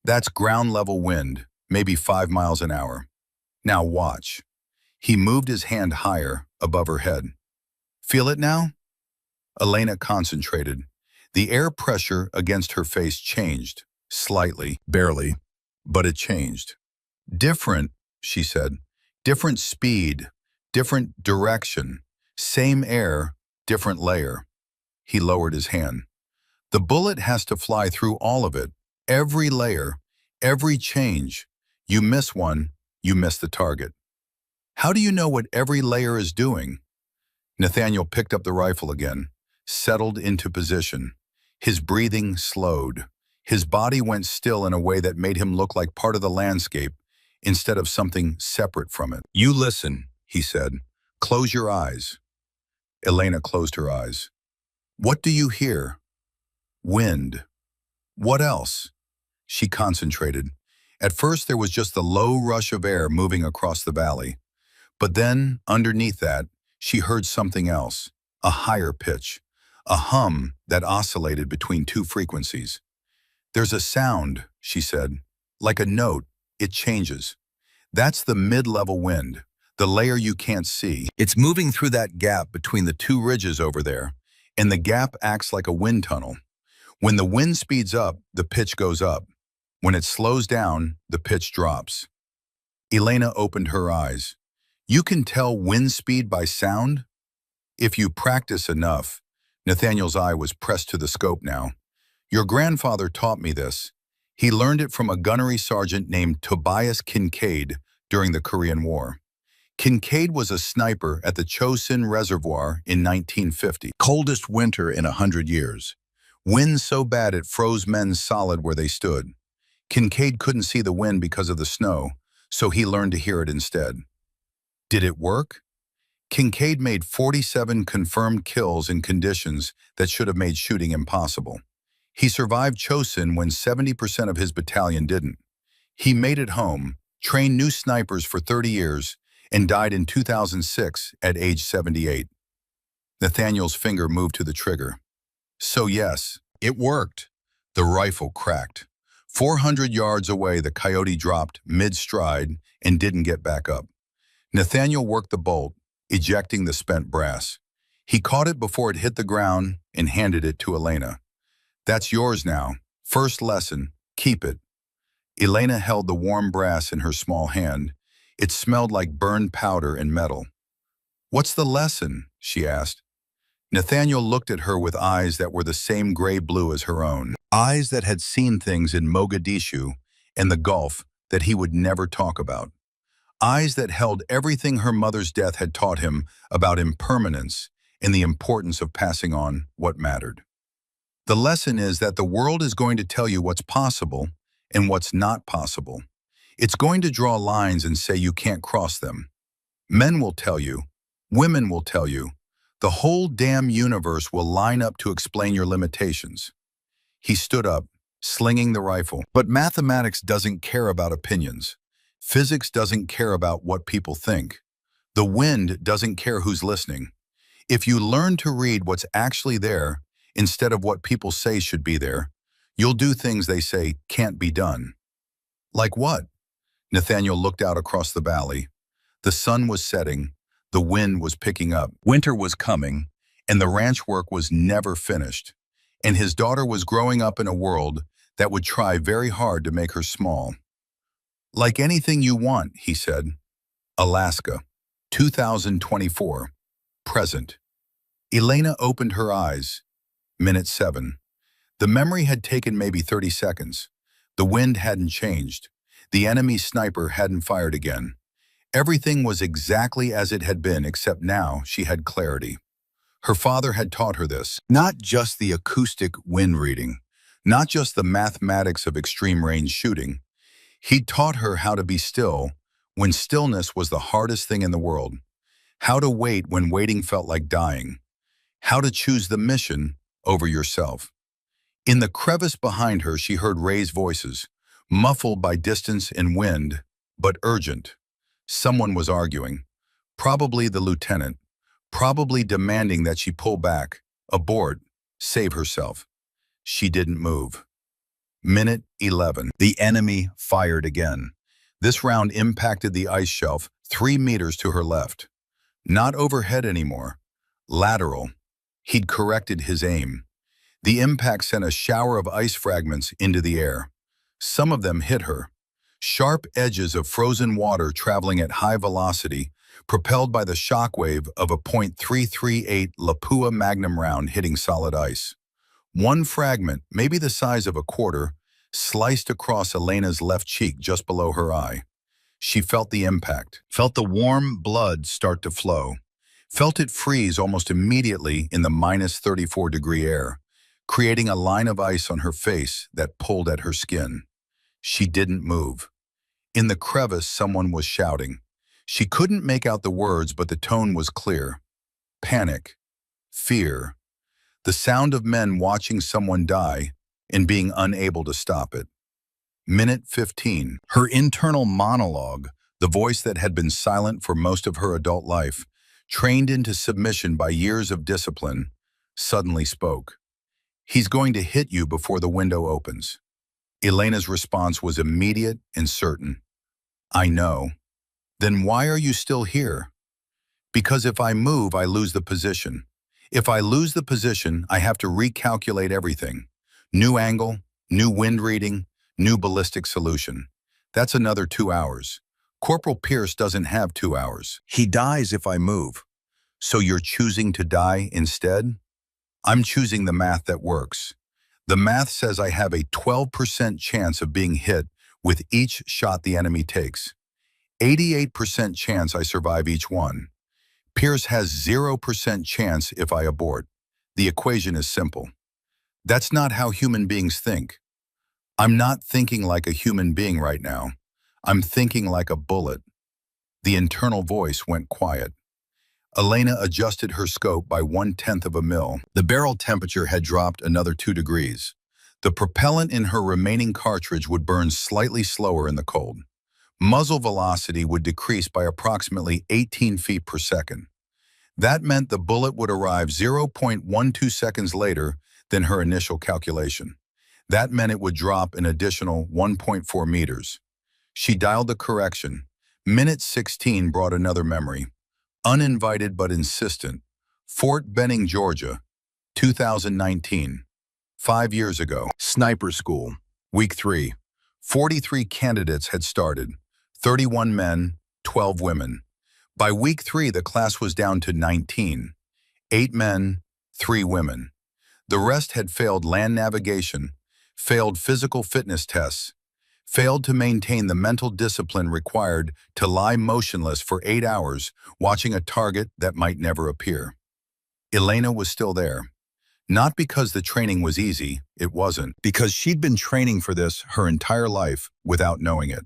Speaker 1: That's ground-level wind, maybe 5 miles an hour. Now watch." He moved his hand higher, above her head. "Feel it now?" Elena concentrated. The air pressure against her face changed, slightly, barely, but it changed. "Different," she said. "Different speed, different direction, same air, different layer." He lowered his hand. "The bullet has to fly through all of it, every layer, every change. You miss one, you miss the target." "How do you know what every layer is doing?" Nathaniel picked up the rifle again, settled into position. His breathing slowed. His body went still in a way that made him look like part of the landscape instead of something separate from it. "You listen," he said. "Close your eyes." Elena closed her eyes. "What do you hear?" "Wind." "What else?" She concentrated. At first there was just the low rush of air moving across the valley. But then, underneath that, she heard something else, a higher pitch, a hum that oscillated between 2 frequencies. "There's a sound," she said, "like a note. It changes. That's the mid-level wind, the layer you can't see. It's moving through that gap between the 2 ridges over there, and the gap acts like a wind tunnel. When the wind speeds up, the pitch goes up. When it slows down, the pitch drops." Elena opened her eyes. "You can tell wind speed by sound?" "If you practice enough." Nathaniel's eye was pressed to the scope now. "Your grandfather taught me this. He learned it from a gunnery sergeant named Tobias Kincaid during the Korean War. Kincaid was a sniper at the Chosin Reservoir in 1950. Coldest winter in 100 years. Wind so bad it froze men solid where they stood. Kincaid couldn't see the wind because of the snow, so he learned to hear it instead. Did it work? Kincaid made 47 confirmed kills in conditions that should have made shooting impossible. He survived Chosin when 70% of his battalion didn't. He made it home, trained new snipers for 30 years, and died in 2006 at age 78. Nathaniel's finger moved to the trigger. "So yes, it worked. The rifle cracked. 400 yards away, the coyote dropped mid-stride and didn't get back up. Nathaniel worked the bolt, ejecting the spent brass. He caught it before it hit the ground and handed it to Elena. "That's yours now. First lesson. Keep it." Elena held the warm brass in her small hand. It smelled like burned powder and metal. "What's the lesson?" she asked. Nathaniel looked at her with eyes that were the same gray-blue as her own. Eyes that had seen things in Mogadishu and the Gulf that he would never talk about. Eyes that held everything her mother's death had taught him about impermanence and the importance of passing on what mattered. The lesson is that the world is going to tell you what's possible and what's not possible. It's going to draw lines and say you can't cross them. Men will tell you. Women will tell you. The whole damn universe will line up to explain your limitations. He stood up, slinging the rifle. But mathematics doesn't care about opinions. Physics doesn't care about what people think. The wind doesn't care who's listening. If you learn to read what's actually there, instead of what people say should be there, you'll do things they say can't be done. Like what? Nathaniel looked out across the valley. The sun was setting, the wind was picking up, winter was coming, and the ranch work was never finished. And his daughter was growing up in a world that would try very hard to make her small. "Like anything you want," he said. Alaska, 2024, present. Elena opened her eyes. Minute 7. The memory had taken maybe 30 seconds. The wind hadn't changed. The enemy sniper hadn't fired again. Everything was exactly as it had been, except now she had clarity. Her father had taught her this. Not just the acoustic wind reading, not just the mathematics of extreme range shooting. He taught her how to be still when stillness was the hardest thing in the world. How to wait when waiting felt like dying. How to choose the mission over yourself. In the crevice behind her, she heard Ray's voices, muffled by distance and wind, but urgent. Someone was arguing. Probably the lieutenant. Probably demanding that she pull back, abort, save herself. She didn't move. Minute 11. The enemy fired again. This round impacted the ice shelf 3 meters to her left. Not overhead anymore. Lateral. He'd corrected his aim. The impact sent a shower of ice fragments into the air. Some of them hit her. Sharp edges of frozen water traveling at high velocity, propelled by the shockwave of a .338 Lapua Magnum round hitting solid ice. One fragment, maybe the size of a quarter, sliced across Elena's left cheek just below her eye. She felt the impact, felt the warm blood start to flow, felt it freeze almost immediately in the -34-degree air, creating a line of ice on her face that pulled at her skin. She didn't move. In the crevice, someone was shouting. She couldn't make out the words, but the tone was clear. Panic. Fear. The sound of men watching someone die and being unable to stop it. Minute 15. Her internal monologue, the voice that had been silent for most of her adult life, trained into submission by years of discipline, suddenly spoke. "He's going to hit you before the window opens." Elena's response was immediate and certain. "I know." "Then why are you still here?" "Because if I move, I lose the position. If I lose the position, I have to recalculate everything. New angle, new wind reading, new ballistic solution. That's another 2 hours. Corporal Pierce doesn't have 2 hours. He dies if I move. So you're choosing to die instead?" "I'm choosing the math that works. The math says I have a 12% chance of being hit with each shot the enemy takes. 88% chance I survive each one. Pierce has 0% chance if I abort. The equation is simple. That's not how human beings think. I'm not thinking like a human being right now. I'm thinking like a bullet." The internal voice went quiet. Elena adjusted her scope by 1/10 of a mil. The barrel temperature had dropped another 2 degrees. The propellant in her remaining cartridge would burn slightly slower in the cold. Muzzle velocity would decrease by approximately 18 feet per second. That meant the bullet would arrive 0.12 seconds later than her initial calculation. That meant it would drop an additional 1.4 meters. She dialed the correction. Minute 16 brought another memory. Uninvited but insistent. Fort Benning, Georgia, 2019. 5 years ago. Sniper School. Week 3. 43 candidates had started. 31 men, 12 women. By week 3, the class was down to 19. 8 men, 3 women. The rest had failed land navigation, failed physical fitness tests, failed to maintain the mental discipline required to lie motionless for 8 hours watching a target that might never appear. Elena was still there. Not because the training was easy, it wasn't, because she'd been training for this her entire life without knowing it.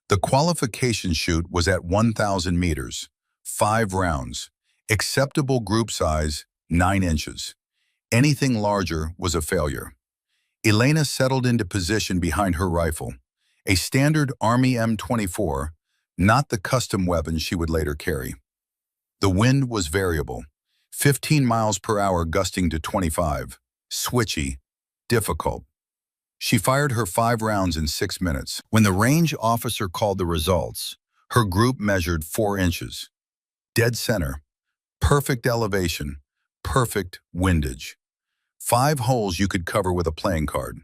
Speaker 1: The qualification chute was at 1,000 meters, 5 rounds, acceptable group size, 9 inches. Anything larger was a failure. Elena settled into position behind her rifle, a standard Army M24, not the custom weapon she would later carry. The wind was variable, 15 miles per hour gusting to 25, switchy, difficult. She fired her 5 rounds in 6 minutes. When the range officer called the results, her group measured 4 inches. Dead center, perfect elevation, perfect windage. 5 holes you could cover with a playing card.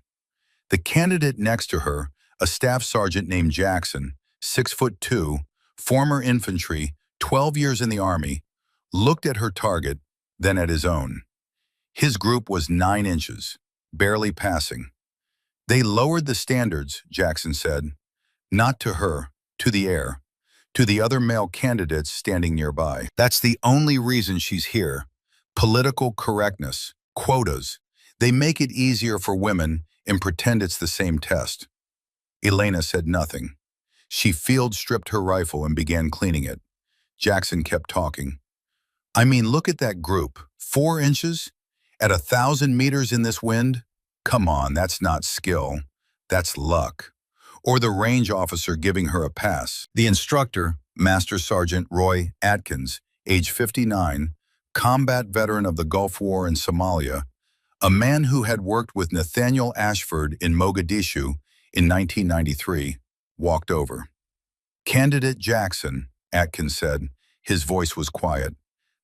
Speaker 1: The candidate next to her, a staff sergeant named Jackson, 6'2", former infantry, 12 years in the Army, looked at her target, then at his own. His group was 9 inches, barely passing. They lowered the standards, Jackson said, not to her, to the air, to the other male candidates standing nearby. That's the only reason she's here. Political correctness, quotas. They make it easier for women and pretend it's the same test. Elena said nothing. She field-stripped her rifle and began cleaning it. Jackson kept talking. I mean, look at that group. 4 inches? At 1,000 meters in this wind? Come on, that's not skill. That's luck. Or the range officer giving her a pass. The instructor, Master Sergeant Roy Atkins, age 59, combat veteran of the Gulf War and Somalia, a man who had worked with Nathaniel Ashford in Mogadishu in 1993, walked over. Candidate Jackson, Atkins said. His voice was quiet.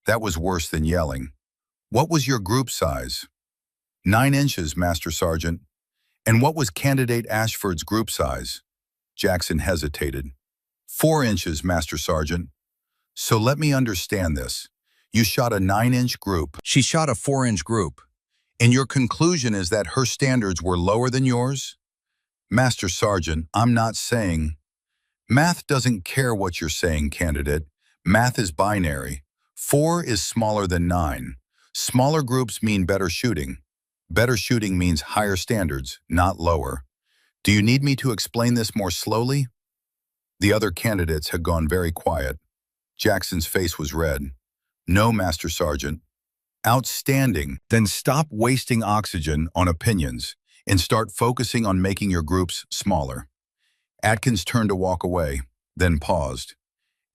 Speaker 1: That was worse than yelling. What was your group size? 9 inches, Master Sergeant. And what was candidate Ashford's group size? Jackson hesitated. 4 inches, Master Sergeant. So let me understand this. You shot a 9-inch group. She shot a 4-inch group. And your conclusion is that her standards were lower than yours? Master Sergeant, I'm not saying. Math doesn't care what you're saying, candidate. Math is binary. 4 is smaller than 9. Smaller groups mean better shooting. Better shooting means higher standards, not lower. Do you need me to explain this more slowly? The other candidates had gone very quiet. Jackson's face was red. No, Master Sergeant. Outstanding. Then stop wasting oxygen on opinions and start focusing on making your groups smaller. Atkins turned to walk away, then paused.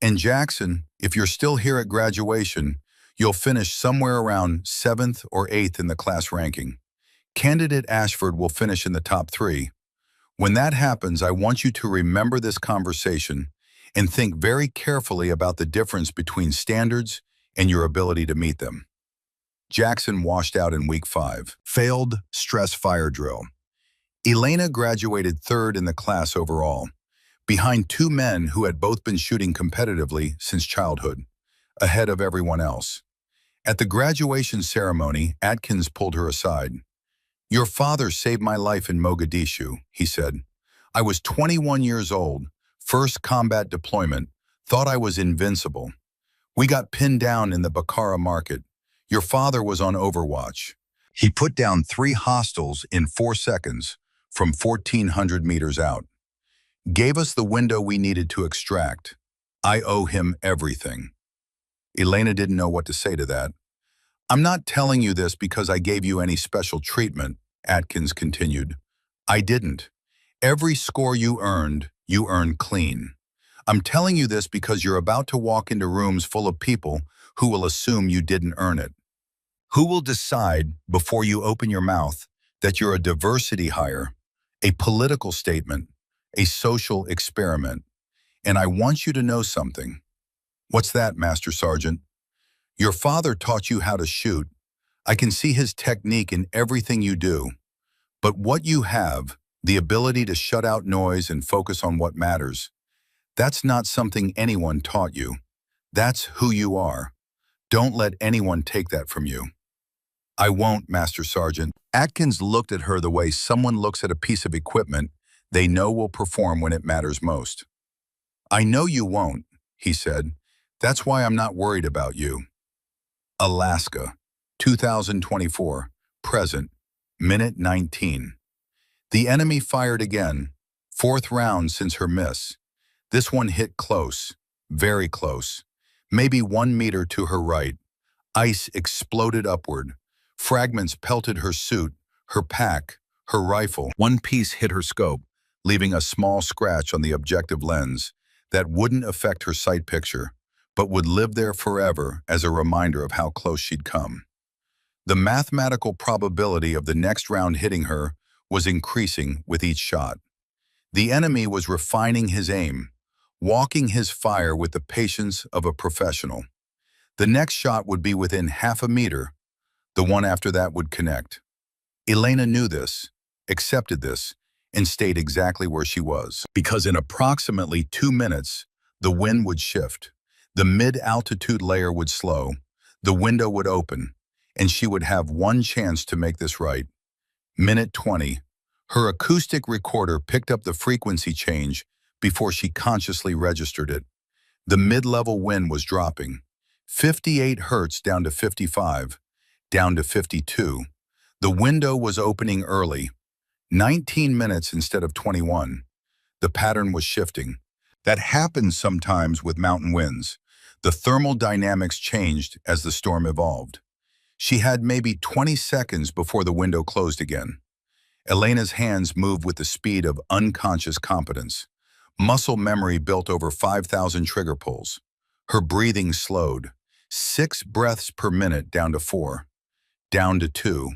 Speaker 1: And Jackson, if you're still here at graduation, you'll finish somewhere around 7th or 8th in the class ranking. Candidate Ashford will finish in the top 3. When that happens, I want you to remember this conversation and think very carefully about the difference between standards and your ability to meet them. Jackson washed out in week 5. Failed stress fire drill. Elena graduated 3rd in the class overall, behind 2 men who had both been shooting competitively since childhood, ahead of everyone else. At the graduation ceremony, Atkins pulled her aside. Your father saved my life in Mogadishu, he said. I was 21 years old, first combat deployment, thought I was invincible. We got pinned down in the Bakara market. Your father was on overwatch. He put down 3 hostiles in 4 seconds from 1,400 meters out. Gave us the window we needed to extract. I owe him everything. Elena didn't know what to say to that. I'm not telling you this because I gave you any special treatment, Atkins continued. I didn't. Every score you earned clean. I'm telling you this because you're about to walk into rooms full of people who will assume you didn't earn it. Who will decide, before you open your mouth, that you're a diversity hire, a political statement, a social experiment. And I want you to know something. What's that, Master Sergeant? Your father taught you how to shoot. I can see his technique in everything you do. But what you have, the ability to shut out noise and focus on what matters, that's not something anyone taught you. That's who you are. Don't let anyone take that from you. I won't, Master Sergeant. Atkins looked at her the way someone looks at a piece of equipment they know will perform when it matters most. I know you won't, he said. That's why I'm not worried about you. Alaska, 2024, present, minute 19. The enemy fired again, fourth round since her miss. This one hit close, very close, maybe 1 meter to her right. Ice exploded upward. Fragments pelted her suit, her pack, her rifle. One piece hit her scope, leaving a small scratch on the objective lens that wouldn't affect her sight picture, but would live there forever as a reminder of how close she'd come. The mathematical probability of the next round hitting her was increasing with each shot. The enemy was refining his aim, walking his fire with the patience of a professional. The next shot would be within half a meter. The one after that would connect. Elena knew this, accepted this, and stayed exactly where she was. Because in approximately 2 minutes, the wind would shift. The mid-altitude layer would slow. The window would open, and she would have one chance to make this right. Minute 20. Her acoustic recorder picked up the frequency change before she consciously registered it. The mid-level wind was dropping. 58 hertz down to 55, down to 52. The window was opening early, 19 minutes instead of 21. The pattern was shifting. That happens sometimes with mountain winds. The thermal dynamics changed as the storm evolved. She had maybe 20 seconds before the window closed again. Elena's hands moved with the speed of unconscious competence. Muscle memory built over 5,000 trigger pulls. Her breathing slowed. 6 breaths per minute down to 4, down to 2.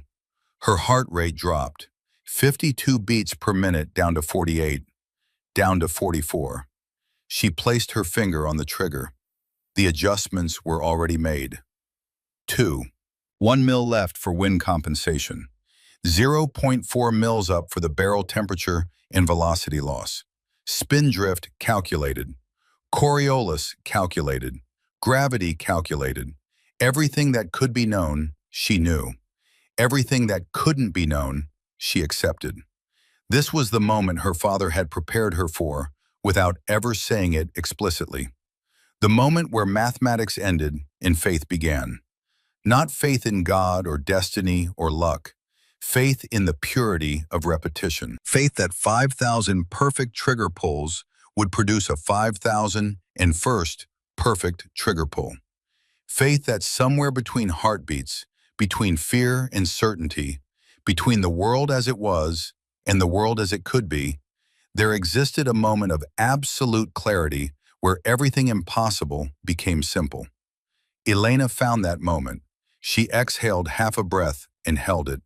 Speaker 1: Her heart rate dropped. 52 beats per minute down to 48, down to 44. She placed her finger on the trigger. The adjustments were already made. 2. 1 mil left for wind compensation. 0.4 mils up for the barrel temperature and velocity loss. Spin drift calculated. Coriolis calculated. Gravity calculated. Everything that could be known, she knew. Everything that couldn't be known, she accepted. This was the moment her father had prepared her for without ever saying it explicitly. The moment where mathematics ended and faith began. Not faith in God or destiny or luck. Faith in the purity of repetition. Faith that 5,000 perfect trigger pulls would produce a 5,001st perfect trigger pull. Faith that somewhere between heartbeats, between fear and certainty, between the world as it was and the world as it could be, there existed a moment of absolute clarity where everything impossible became simple. Elena found that moment. She exhaled half a breath and held it.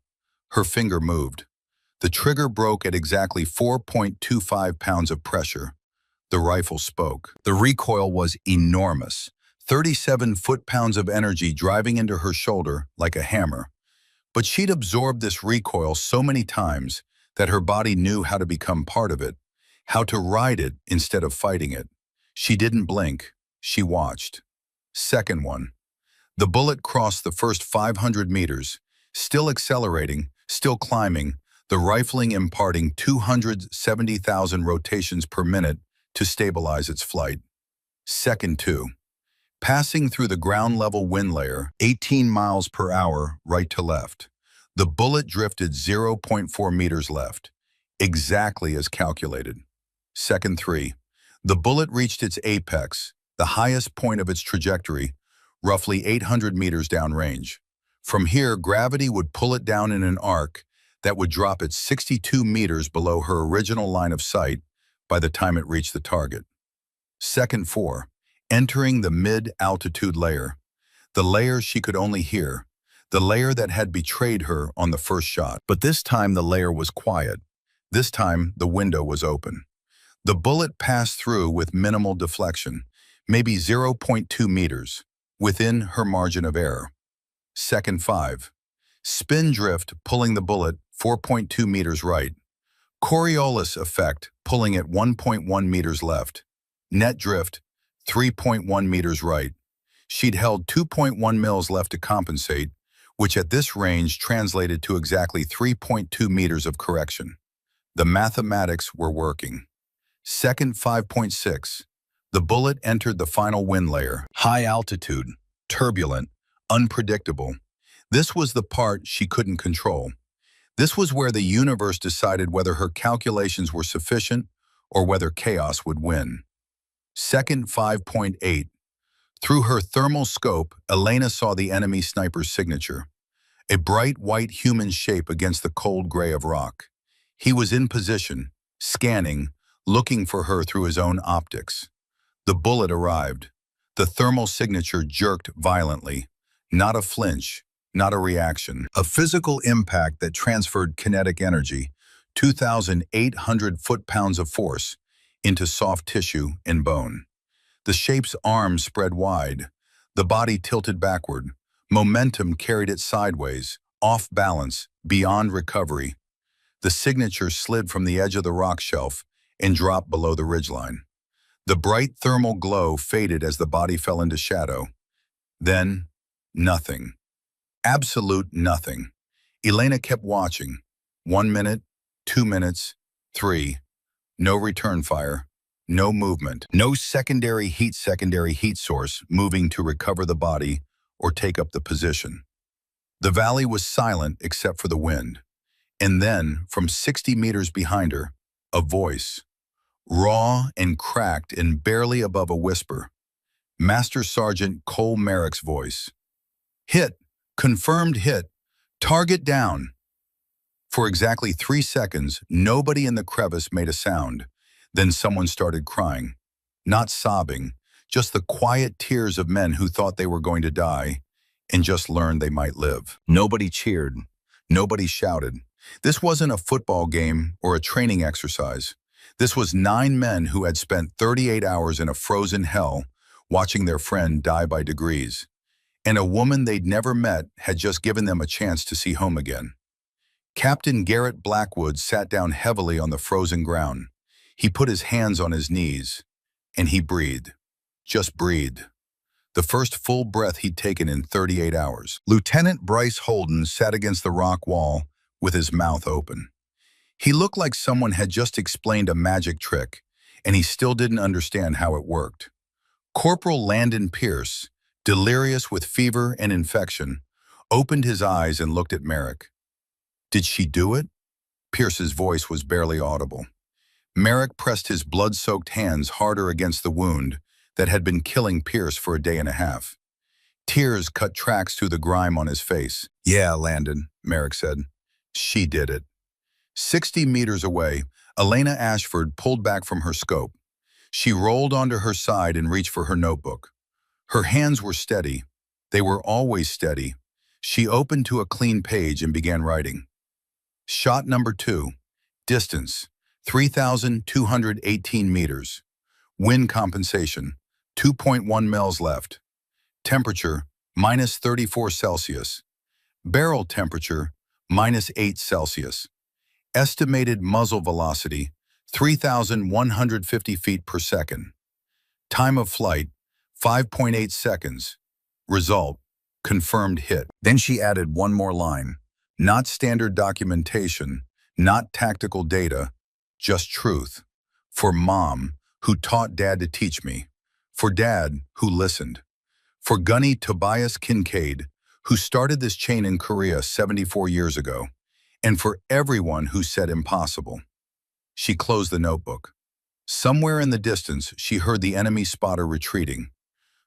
Speaker 1: Her finger moved. The trigger broke at exactly 4.25 pounds of pressure. The rifle spoke. The recoil was enormous. 37 foot-pounds of energy driving into her shoulder like a hammer. But she'd absorbed this recoil so many times that her body knew how to become part of it, how to ride it instead of fighting it. She didn't blink. She watched. Second one. The bullet crossed the first 500 meters, still accelerating, still climbing, the rifling imparting 270,000 rotations per minute to stabilize its flight. Second 2. Passing through the ground-level wind layer, 18 miles per hour, right to left. The bullet drifted 0.4 meters left, exactly as calculated. Second 3. The bullet reached its apex, the highest point of its trajectory, roughly 800 meters downrange. From here, gravity would pull it down in an arc that would drop it 62 meters below her original line of sight by the time it reached the target. Second 4. Entering the mid-altitude layer, the layer she could only hear, the layer that had betrayed her on the first shot. But this time the layer was quiet. This time the window was open. The bullet passed through with minimal deflection, maybe 0.2 meters, within her margin of error. Second 5. Spin drift pulling the bullet 4.2 meters right. Coriolis effect pulling it 1.1 meters left. Net drift 3.1 meters right. She'd held 2.1 mils left to compensate, which at this range translated to exactly 3.2 meters of correction. The mathematics were working. Second 5.6. The bullet entered the final wind layer. High altitude, turbulent, unpredictable. This was the part she couldn't control. This was where the universe decided whether her calculations were sufficient or whether chaos would win. Second 5.8. Through her thermal scope, Elena saw the enemy sniper's signature. A bright white human shape against the cold gray of rock. He was in position, scanning, looking for her through his own optics. The bullet arrived. The thermal signature jerked violently. Not a flinch, not a reaction. A physical impact that transferred kinetic energy, 2,800 foot-pounds of force, into soft tissue and bone. The shape's arms spread wide. The body tilted backward. Momentum carried it sideways, off balance, beyond recovery. The signature slid from the edge of the rock shelf and dropped below the ridgeline. The bright thermal glow faded as the body fell into shadow. Then, nothing. Absolute nothing. Elena kept watching. 1 minute, 2 minutes, 3. No return fire. No movement. No secondary heat source moving to recover the body or take up the position. The valley was silent except for the wind. And then, from 60 meters behind her, a voice. Raw and cracked and barely above a whisper. Master Sergeant Cole Merrick's voice. Hit. Confirmed hit. Target down. For exactly 3 seconds, nobody in the crevice made a sound. Then someone started crying. Not sobbing, just the quiet tears of men who thought they were going to die and just learned they might live. Nobody cheered. Nobody shouted. This wasn't a football game or a training exercise. This was 9 men who had spent 38 hours in a frozen hell watching their friend die by degrees. And a woman they'd never met had just given them a chance to see home again. Captain Garrett Blackwood sat down heavily on the frozen ground. He put his hands on his knees, and he breathed. Just breathed. The first full breath he'd taken in 38 hours. Lieutenant Bryce Holden sat against the rock wall with his mouth open. He looked like someone had just explained a magic trick, and he still didn't understand how it worked. Corporal Landon Pierce, delirious with fever and infection, opened his eyes and looked at Merrick. Did she do it? Pierce's voice was barely audible. Merrick pressed his blood-soaked hands harder against the wound that had been killing Pierce for a day and a half. Tears cut tracks through the grime on his face. Yeah, Landon, Merrick said. She did it. 60 meters away, Elena Ashford pulled back from her scope. She rolled onto her side and reached for her notebook. Her hands were steady. They were always steady. She opened to a clean page and began writing. Shot number 2. Distance, 3,218 meters. Wind compensation, 2.1 mils left. Temperature, minus 34 Celsius. Barrel temperature, minus 8 Celsius. Estimated muzzle velocity, 3,150 feet per second. Time of flight, 5.8 seconds. Result, confirmed hit. Then she added one more line. Not standard documentation, not tactical data, just truth. For Mom, who taught Dad to teach me. For Dad, who listened. For Gunny Tobias Kincaid, who started this chain in Korea 74 years ago. And for everyone who said impossible. She closed the notebook. Somewhere in the distance, she heard the enemy spotter retreating.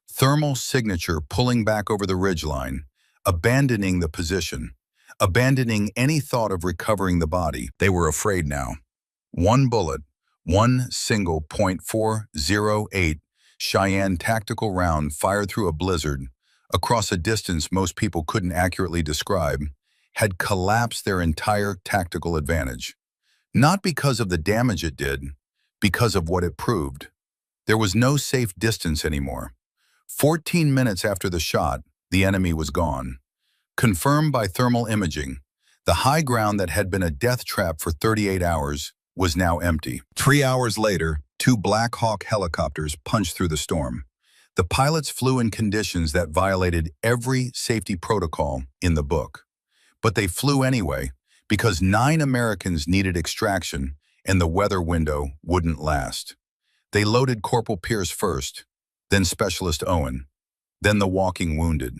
Speaker 1: Thermal signature pulling back over the ridgeline, abandoning the position, abandoning any thought of recovering the body. They were afraid now. One bullet, one single .408 Cheyenne tactical round fired through a blizzard, across a distance most people couldn't accurately describe, had collapsed their entire tactical advantage. Not because of the damage it did, because of what it proved. There was no safe distance anymore. 14 minutes after the shot, the enemy was gone. Confirmed by thermal imaging, the high ground that had been a death trap for 38 hours was now empty. 3 hours later, two Black Hawk helicopters punched through the storm. The pilots flew in conditions that violated every safety protocol in the book. But they flew anyway because 9 Americans needed extraction and the weather window wouldn't last. They loaded Corporal Pierce first, then Specialist Owen, then the walking wounded.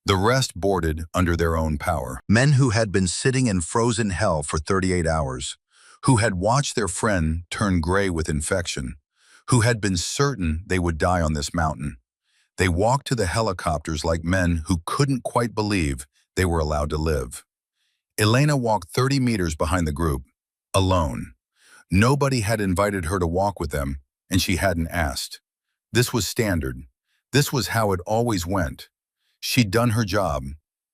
Speaker 1: The rest boarded under their own power. Men who had been sitting in frozen hell for 38 hours, who had watched their friend turn gray with infection, who had been certain they would die on this mountain. They walked to the helicopters like men who couldn't quite believe they were allowed to live. Elena walked 30 meters behind the group, alone. Nobody had invited her to walk with them, and she hadn't asked. This was standard. This was how it always went. She'd done her job.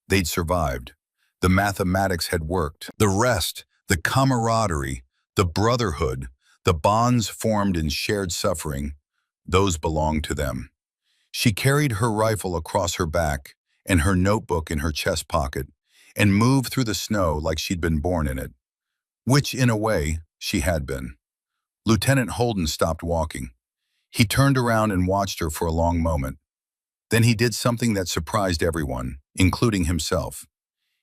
Speaker 1: They'd survived. The mathematics had worked. The rest, the camaraderie, the brotherhood, the bonds formed in shared suffering, those belonged to them. She carried her rifle across her back and her notebook in her chest pocket and moved through the snow like she'd been born in it, which, in a way, she had been. Lieutenant Holden stopped walking. He turned around and watched her for a long moment. Then he did something that surprised everyone, including himself.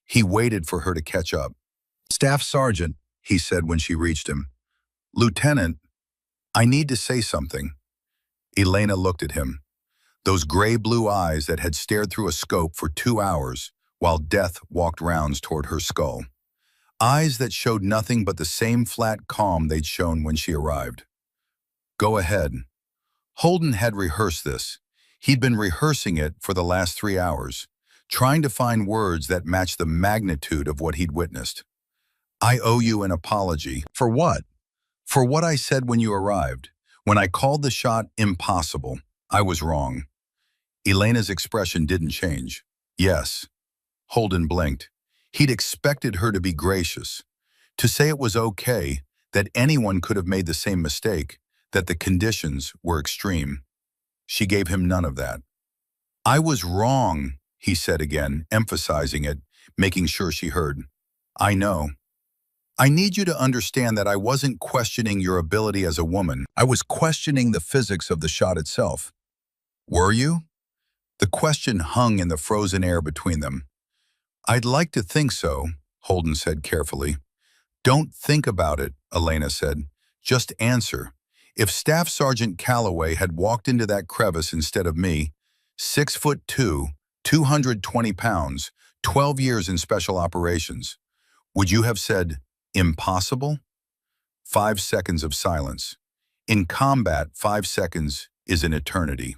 Speaker 1: He waited for her to catch up. "Staff Sergeant," he said when she reached him. "Lieutenant, I need to say something." Elena looked at him. Those gray-blue eyes that had stared through a scope for 2 hours while death walked rounds toward her skull. Eyes that showed nothing but the same flat calm they'd shown when she arrived. "Go ahead." Holden had rehearsed this. He'd been rehearsing it for the last 3 hours, trying to find words that matched the magnitude of what he'd witnessed. "I owe you an apology." "For what?" "For what I said when you arrived. When I called the shot impossible. I was wrong." Elena's expression didn't change. "Yes." Holden blinked. He'd expected her to be gracious, to say it was okay, that anyone could have made the same mistake, that the conditions were extreme. She gave him none of that. "I was wrong," he said again, emphasizing it, making sure she heard. "I know. I need you to understand that I wasn't questioning your ability as a woman. I was questioning the physics of the shot itself." "Were you?" The question hung in the frozen air between them. "I'd like to think so," Holden said carefully. "Don't think about it," Elena said. "Just answer. If Staff Sergeant Calloway had walked into that crevice instead of me, 6'2", 220 pounds, 12 years in special operations, would you have said, 'Impossible'?" 5 seconds of silence. In combat, 5 seconds is an eternity.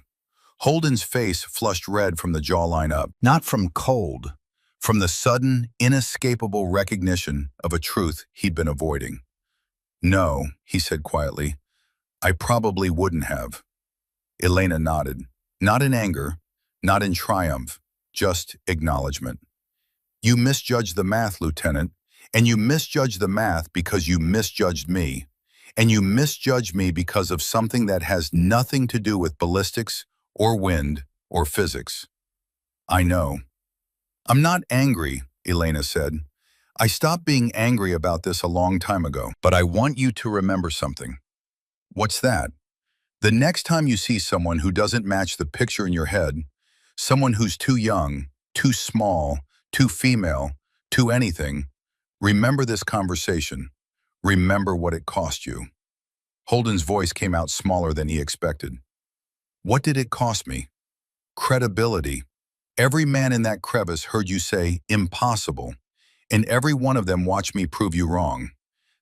Speaker 1: Holden's face flushed red from the jawline up, not from cold, from the sudden, inescapable recognition of a truth he'd been avoiding. "No," he said quietly, "I probably wouldn't have." Elena nodded, not in anger, not in triumph, just acknowledgement. "You misjudged the math, Lieutenant, and you misjudged the math because you misjudged me, and you misjudged me because of something that has nothing to do with ballistics or wind or physics." "I know." "I'm not angry," Elena said. "I stopped being angry about this a long time ago. But I want you to remember something." "What's that?" "The next time you see someone who doesn't match the picture in your head, someone who's too young, too small, too female, too anything, remember this conversation. Remember what it cost you." Holden's voice came out smaller than he expected. "What did it cost me?" "Credibility. Every man in that crevice heard you say, 'Impossible,' and every one of them watched me prove you wrong.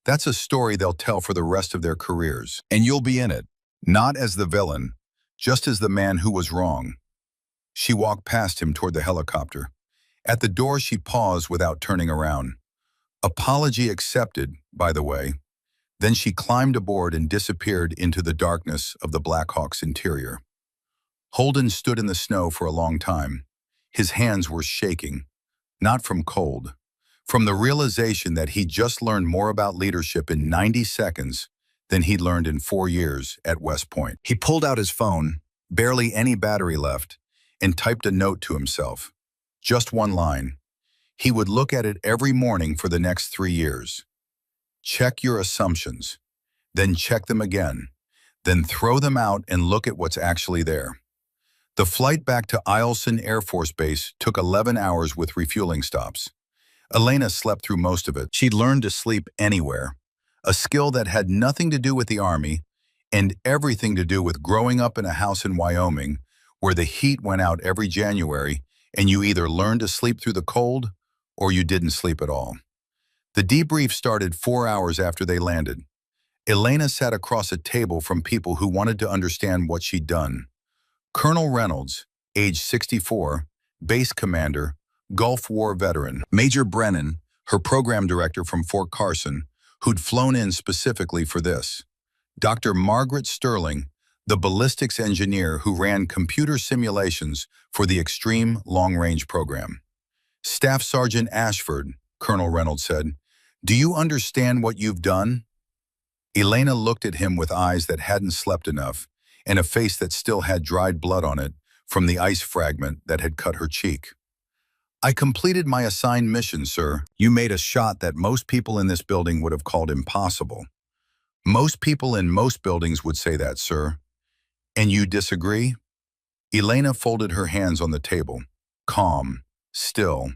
Speaker 1: That's a story they'll tell for the rest of their careers. And you'll be in it, not as the villain, just as the man who was wrong." She walked past him toward the helicopter. At the door, she paused without turning around. "Apology accepted, by the way." Then she climbed aboard and disappeared into the darkness of the Black Hawk's interior. Holden stood in the snow for a long time. His hands were shaking, not from cold, from the realization that he'd just learned more about leadership in 90 seconds than he'd learned in 4 years at West Point. He pulled out his phone, barely any battery left, and typed a note to himself. Just one line. He would look at it every morning for the next 3 years. Check your assumptions, then check them again, then throw them out and look at what's actually there. The flight back to Eielson Air Force Base took 11 hours with refueling stops. Elena slept through most of it. She'd learned to sleep anywhere, a skill that had nothing to do with the Army and everything to do with growing up in a house in Wyoming where the heat went out every January and you either learned to sleep through the cold or you didn't sleep at all. The debrief started 4 hours after they landed. Elena sat across a table from people who wanted to understand what she'd done. Colonel Reynolds, age 64, base commander, Gulf War veteran. Major Brennan, her program director from Fort Carson, who'd flown in specifically for this. Dr. Margaret Sterling, the ballistics engineer who ran computer simulations for the Extreme Long Range program. Staff Sergeant Ashford, Colonel Reynolds said, "Do you understand what you've done?" Elena looked at him with eyes that hadn't slept enough and a face that still had dried blood on it from the ice fragment that had cut her cheek. "I completed my assigned mission, sir. You made a shot that most people in this building would have called impossible. Most people in most buildings would say that, sir. And you disagree?" Elena folded her hands on the table, calm, still,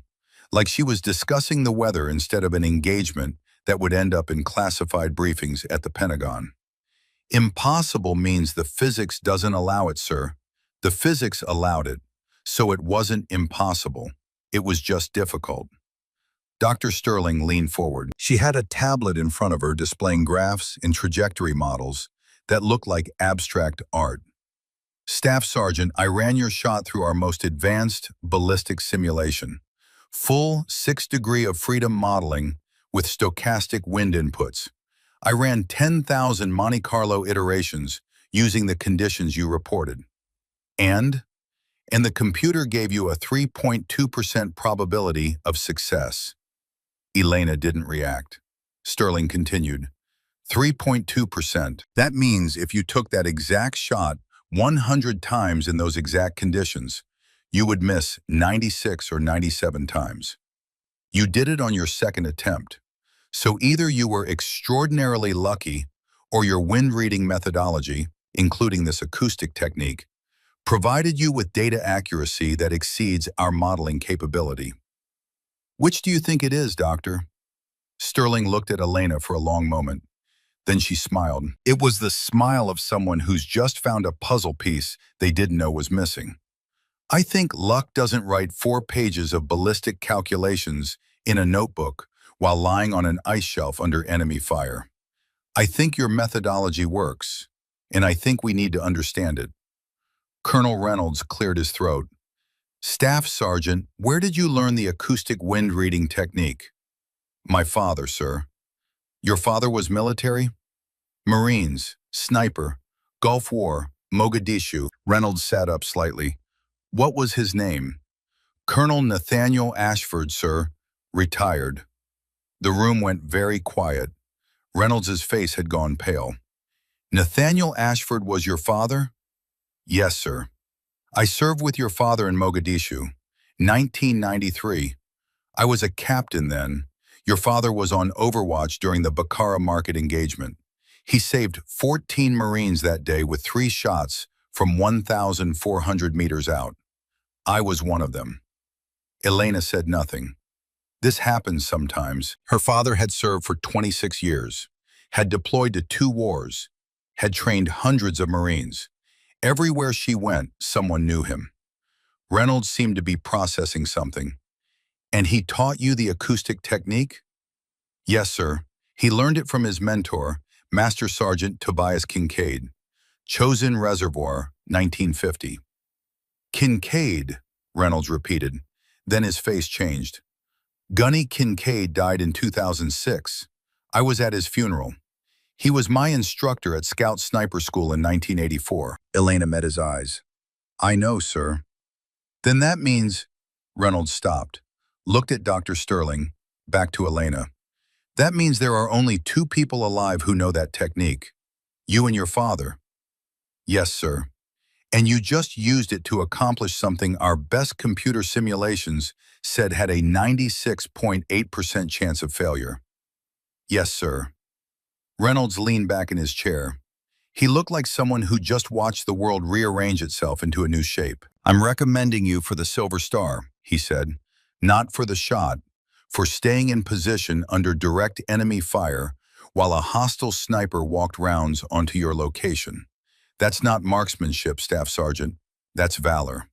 Speaker 1: like she was discussing the weather instead of an engagement that would end up in classified briefings at the Pentagon. "Impossible means the physics doesn't allow it, sir. The physics allowed it, so it wasn't impossible. It was just difficult." Dr. Sterling leaned forward. She had a tablet in front of her displaying graphs and trajectory models that looked like abstract art. "Staff Sergeant, I ran your shot through our most advanced ballistic simulation. Full 6-degree of freedom modeling with stochastic wind inputs. I ran 10,000 Monte Carlo iterations using the conditions you reported. And the computer gave you a 3.2% probability of success." Elena didn't react. Sterling continued, 3.2%. That means if you took that exact shot 100 times in those exact conditions, you would miss 96 or 97 times. You did it on your second attempt. So either you were extraordinarily lucky or your wind reading methodology, including this acoustic technique, provided you with data accuracy that exceeds our modeling capability. Which do you think it is, Doctor? Sterling looked at Elena for a long moment. Then she smiled. It was the smile of someone who's just found a puzzle piece they didn't know was missing. "I think luck doesn't write 4 pages of ballistic calculations in a notebook while lying on an ice shelf under enemy fire. I think your methodology works, and I think we need to understand it." Colonel Reynolds cleared his throat. "Staff Sergeant, where did you learn the acoustic wind reading technique?" "My father, sir." "Your father was military?" "Marines, sniper, Gulf War, Mogadishu." Reynolds sat up slightly. "What was his name?" "Colonel Nathaniel Ashford, sir. Retired." The room went very quiet. Reynolds's face had gone pale. "Nathaniel Ashford was your father?" "Yes, sir. I served with your father in Mogadishu, 1993. I was a captain then. Your father was on overwatch during the Bakara market engagement. He saved 14 Marines that day with 3 shots from 1,400 meters out. I was one of them." Elena said nothing. This happens sometimes. Her father had served for 26 years, had deployed to 2 wars, had trained hundreds of Marines. Everywhere she went, someone knew him. Reynolds seemed to be processing something. "And he taught you the acoustic technique?" "Yes, sir. He learned it from his mentor, Master Sergeant Tobias Kincaid. Chosin Reservoir, 1950. "Kincaid," Reynolds repeated. Then his face changed. "Gunny Kincaid died in 2006. I was at his funeral. He was my instructor at Scout Sniper School in 1984. Elena met his eyes. "I know, sir." "Then that means Reynolds stopped, looked at Dr. Sterling, back to Elena. That means there are only two people alive who know that technique. You and your father. Yes, sir. And you just used it to accomplish something our best computer simulations said had a 96.8% chance of failure. Yes, sir. Reynolds leaned back in his chair. He looked like someone who just watched the world rearrange itself into a new shape. I'm recommending you for the Silver Star, he said. Not for the shot, for staying in position under direct enemy fire while a hostile sniper walked rounds onto your location. That's not marksmanship, Staff Sergeant. That's valor.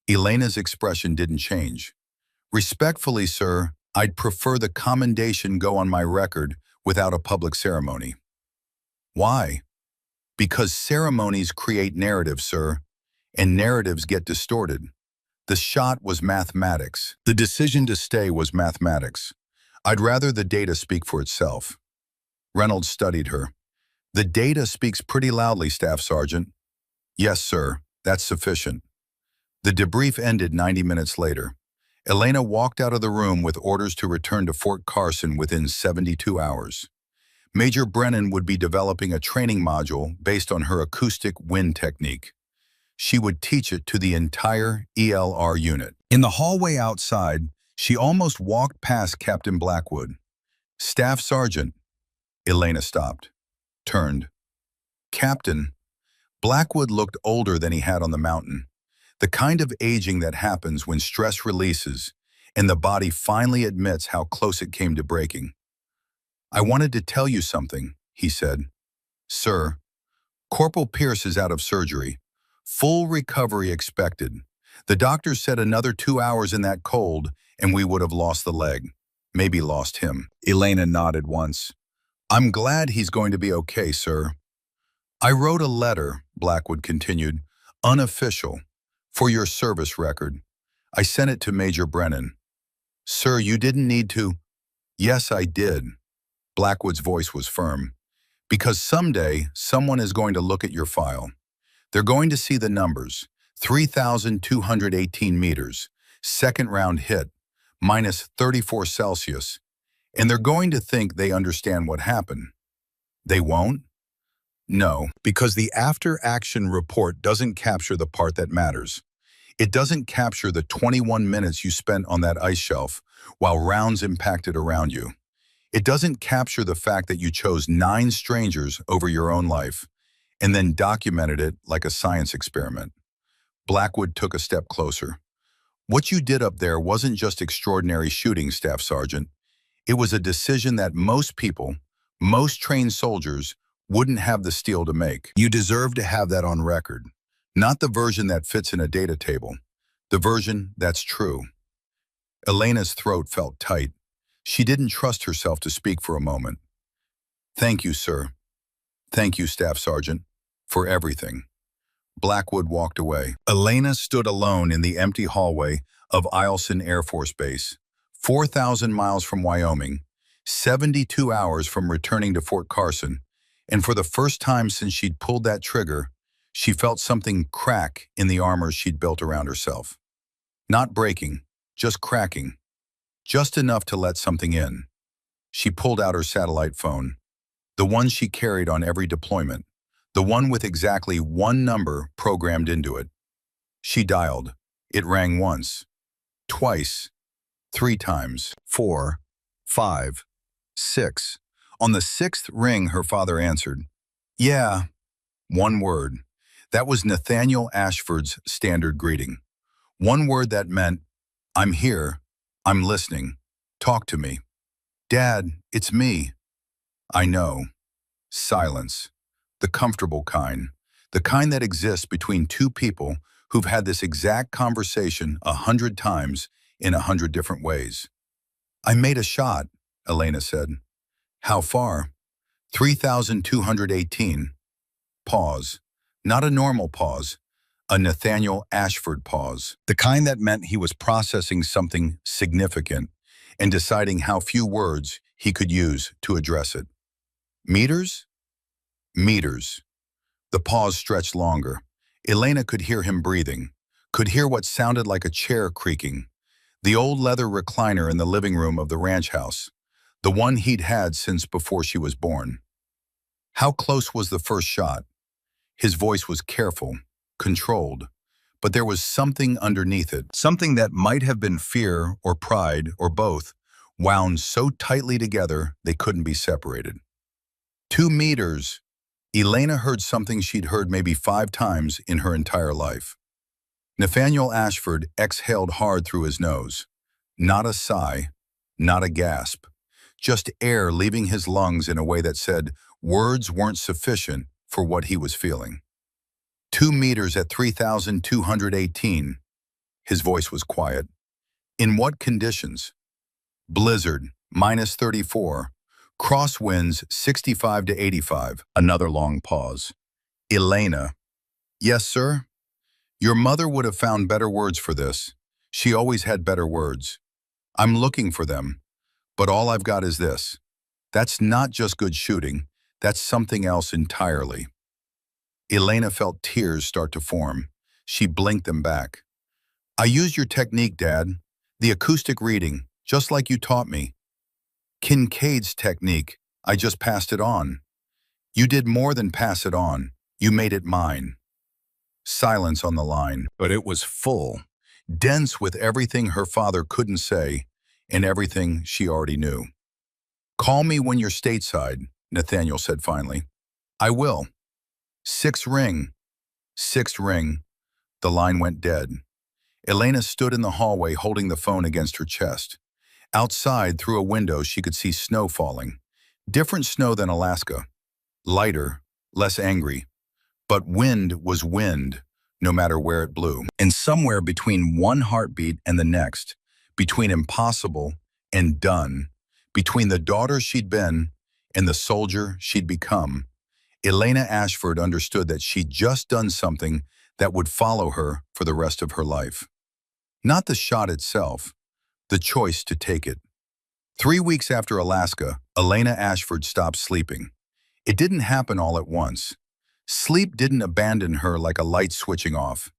Speaker 1: Elena's expression didn't change. Respectfully, sir, I'd prefer the commendation go on my record without a public ceremony. Why? Because ceremonies create narratives, sir, and narratives get distorted. The shot was mathematics. The decision to stay was mathematics. I'd rather the data speak for itself. Reynolds studied her. The data speaks pretty loudly, Staff Sergeant. Yes, sir, that's sufficient. The debrief ended 90 minutes later. Elena walked out of the room with orders to return to Fort Carson within 72 hours. Major Brennan would be developing a training module based on her acoustic wind technique. She would teach it to the entire ELR unit. In the hallway outside, she almost walked past Captain Blackwood. Staff Sergeant. Elena stopped, turned. Captain. Blackwood looked older than he had on the mountain. The kind of aging that happens when stress releases and the body finally admits how close it came to breaking. I wanted to tell you something, he said. Sir, Corporal Pierce is out of surgery. Full recovery expected. The doctor said another 2 hours in that cold and we would have lost the leg. Maybe lost him. Elena nodded once. I'm glad he's going to be okay, sir. I wrote a letter, Blackwood continued, unofficial, for your service record. I sent it to Major Brennan. Sir, you didn't need to. Yes, I did. Blackwood's voice was firm. Because someday, someone is going to look at your file. They're going to see the numbers. 3,218 meters. Second round hit. Minus 34 Celsius. And they're going to think they understand what happened. They won't? No, because the after-action report doesn't capture the part that matters. It doesn't capture the 21 minutes you spent on that ice shelf while rounds impacted around you. It doesn't capture the fact that you chose 9 strangers over your own life and then documented it like a science experiment. Blackwood took a step closer. What you did up there wasn't just extraordinary shooting, Staff Sergeant. It was a decision that most people, most trained soldiers, wouldn't have the steel to make. You deserve to have that on record. Not the version that fits in a data table. The version that's true. Elena's throat felt tight. She didn't trust herself to speak for a moment. Thank you, sir. Thank you, Staff Sergeant, for everything. Blackwood walked away. Elena stood alone in the empty hallway of Eielson Air Force Base, 4,000 miles from Wyoming, 72 hours from returning to Fort Carson, and for the first time since she'd pulled that trigger, she felt something crack in the armor she'd built around herself. Not breaking, just cracking. Just enough to let something in. She pulled out her satellite phone, the one she carried on every deployment, the one with exactly one number programmed into it. She dialed. It rang once, twice, 3 times, 4, 5, 6. On the 6th ring, her father answered. Yeah, one word. That was Nathaniel Ashford's standard greeting. One word that meant, I'm here, I'm listening, talk to me. Dad, it's me. I know. Silence. The comfortable kind. The kind that exists between two people who've had this exact conversation 100 times in 100 different ways. I made a shot, Elena said. How far? 3,218. Pause. Not a normal pause. A Nathaniel Ashford pause. The kind that meant he was processing something significant and deciding how few words he could use to address it. Meters? Meters. The pause stretched longer. Elena could hear him breathing, could hear what sounded like a chair creaking, The old leather recliner in the living room of the ranch house, the one he'd had since before she was born. How close was the first shot? His voice was careful, controlled, but there was something underneath it, something that might have been fear or pride or both, wound so tightly together they couldn't be separated. 2 meters. Elena heard something she'd heard maybe 5 times in her entire life. Nathaniel Ashford exhaled hard through his nose. Not a sigh, not a gasp, just air leaving his lungs in a way that said words weren't sufficient for what he was feeling. 2 meters at 3,218. His voice was quiet. In what conditions? Blizzard, -34. Crosswinds, 65 to 85. Another long pause. Elena. Yes, sir? Your mother would have found better words for this. She always had better words. I'm looking for them, but all I've got is this. That's not just good shooting. That's something else entirely. Elena felt tears start to form. She blinked them back. I used your technique, Dad. The acoustic reading, just like you taught me. Kincaid's technique. I just passed it on. You did more than pass it on. You made it mine. Silence on the line, but it was full, dense with everything her father couldn't say and everything she already knew. Call me when you're stateside, Nathaniel said finally. I will. 6th ring. 6th ring. The line went dead. Elena stood in the hallway holding the phone against her chest. Outside, through a window, she could see snow falling. Different snow than Alaska. Lighter, less angry. But wind was wind, no matter where it blew. And somewhere between one heartbeat and the next, between impossible and done, between the daughter she'd been and the soldier she'd become, Elena Ashford understood that she'd just done something that would follow her for the rest of her life. Not the shot itself, the choice to take it. 3 weeks after Alaska, Elena Ashford stopped sleeping. It didn't happen all at once. Sleep didn't abandon her like a light switching off.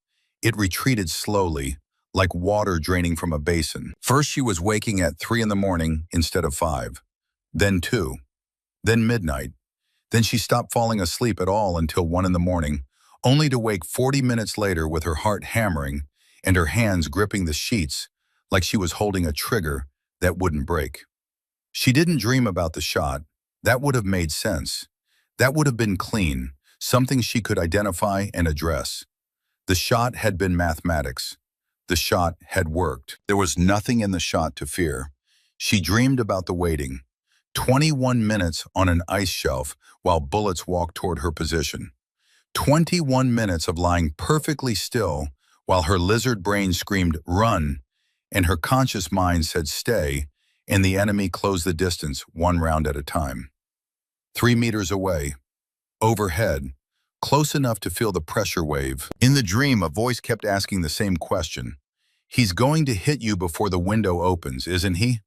Speaker 1: It retreated slowly, like water draining from a basin. First she was waking at 3 in the morning instead of 5. Then 2. Then midnight. Then she stopped falling asleep at all until 1 in the morning, only to wake 40 minutes later with her heart hammering and her hands gripping the sheets like she was holding a trigger that wouldn't break. She didn't dream about the shot. That would have made sense. That would have been clean, something she could identify and address. The shot had been mathematics. The shot had worked. There was nothing in the shot to fear. She dreamed about the waiting. 21 minutes on an ice shelf while bullets walked toward her position. 21 minutes of lying perfectly still while her lizard brain screamed, run, and her conscious mind said, stay, and the enemy closed the distance 1 round at a time. 3 meters away, overhead, close enough to feel the pressure wave. In the dream, a voice kept asking the same question. He's going to hit you before the window opens, isn't he?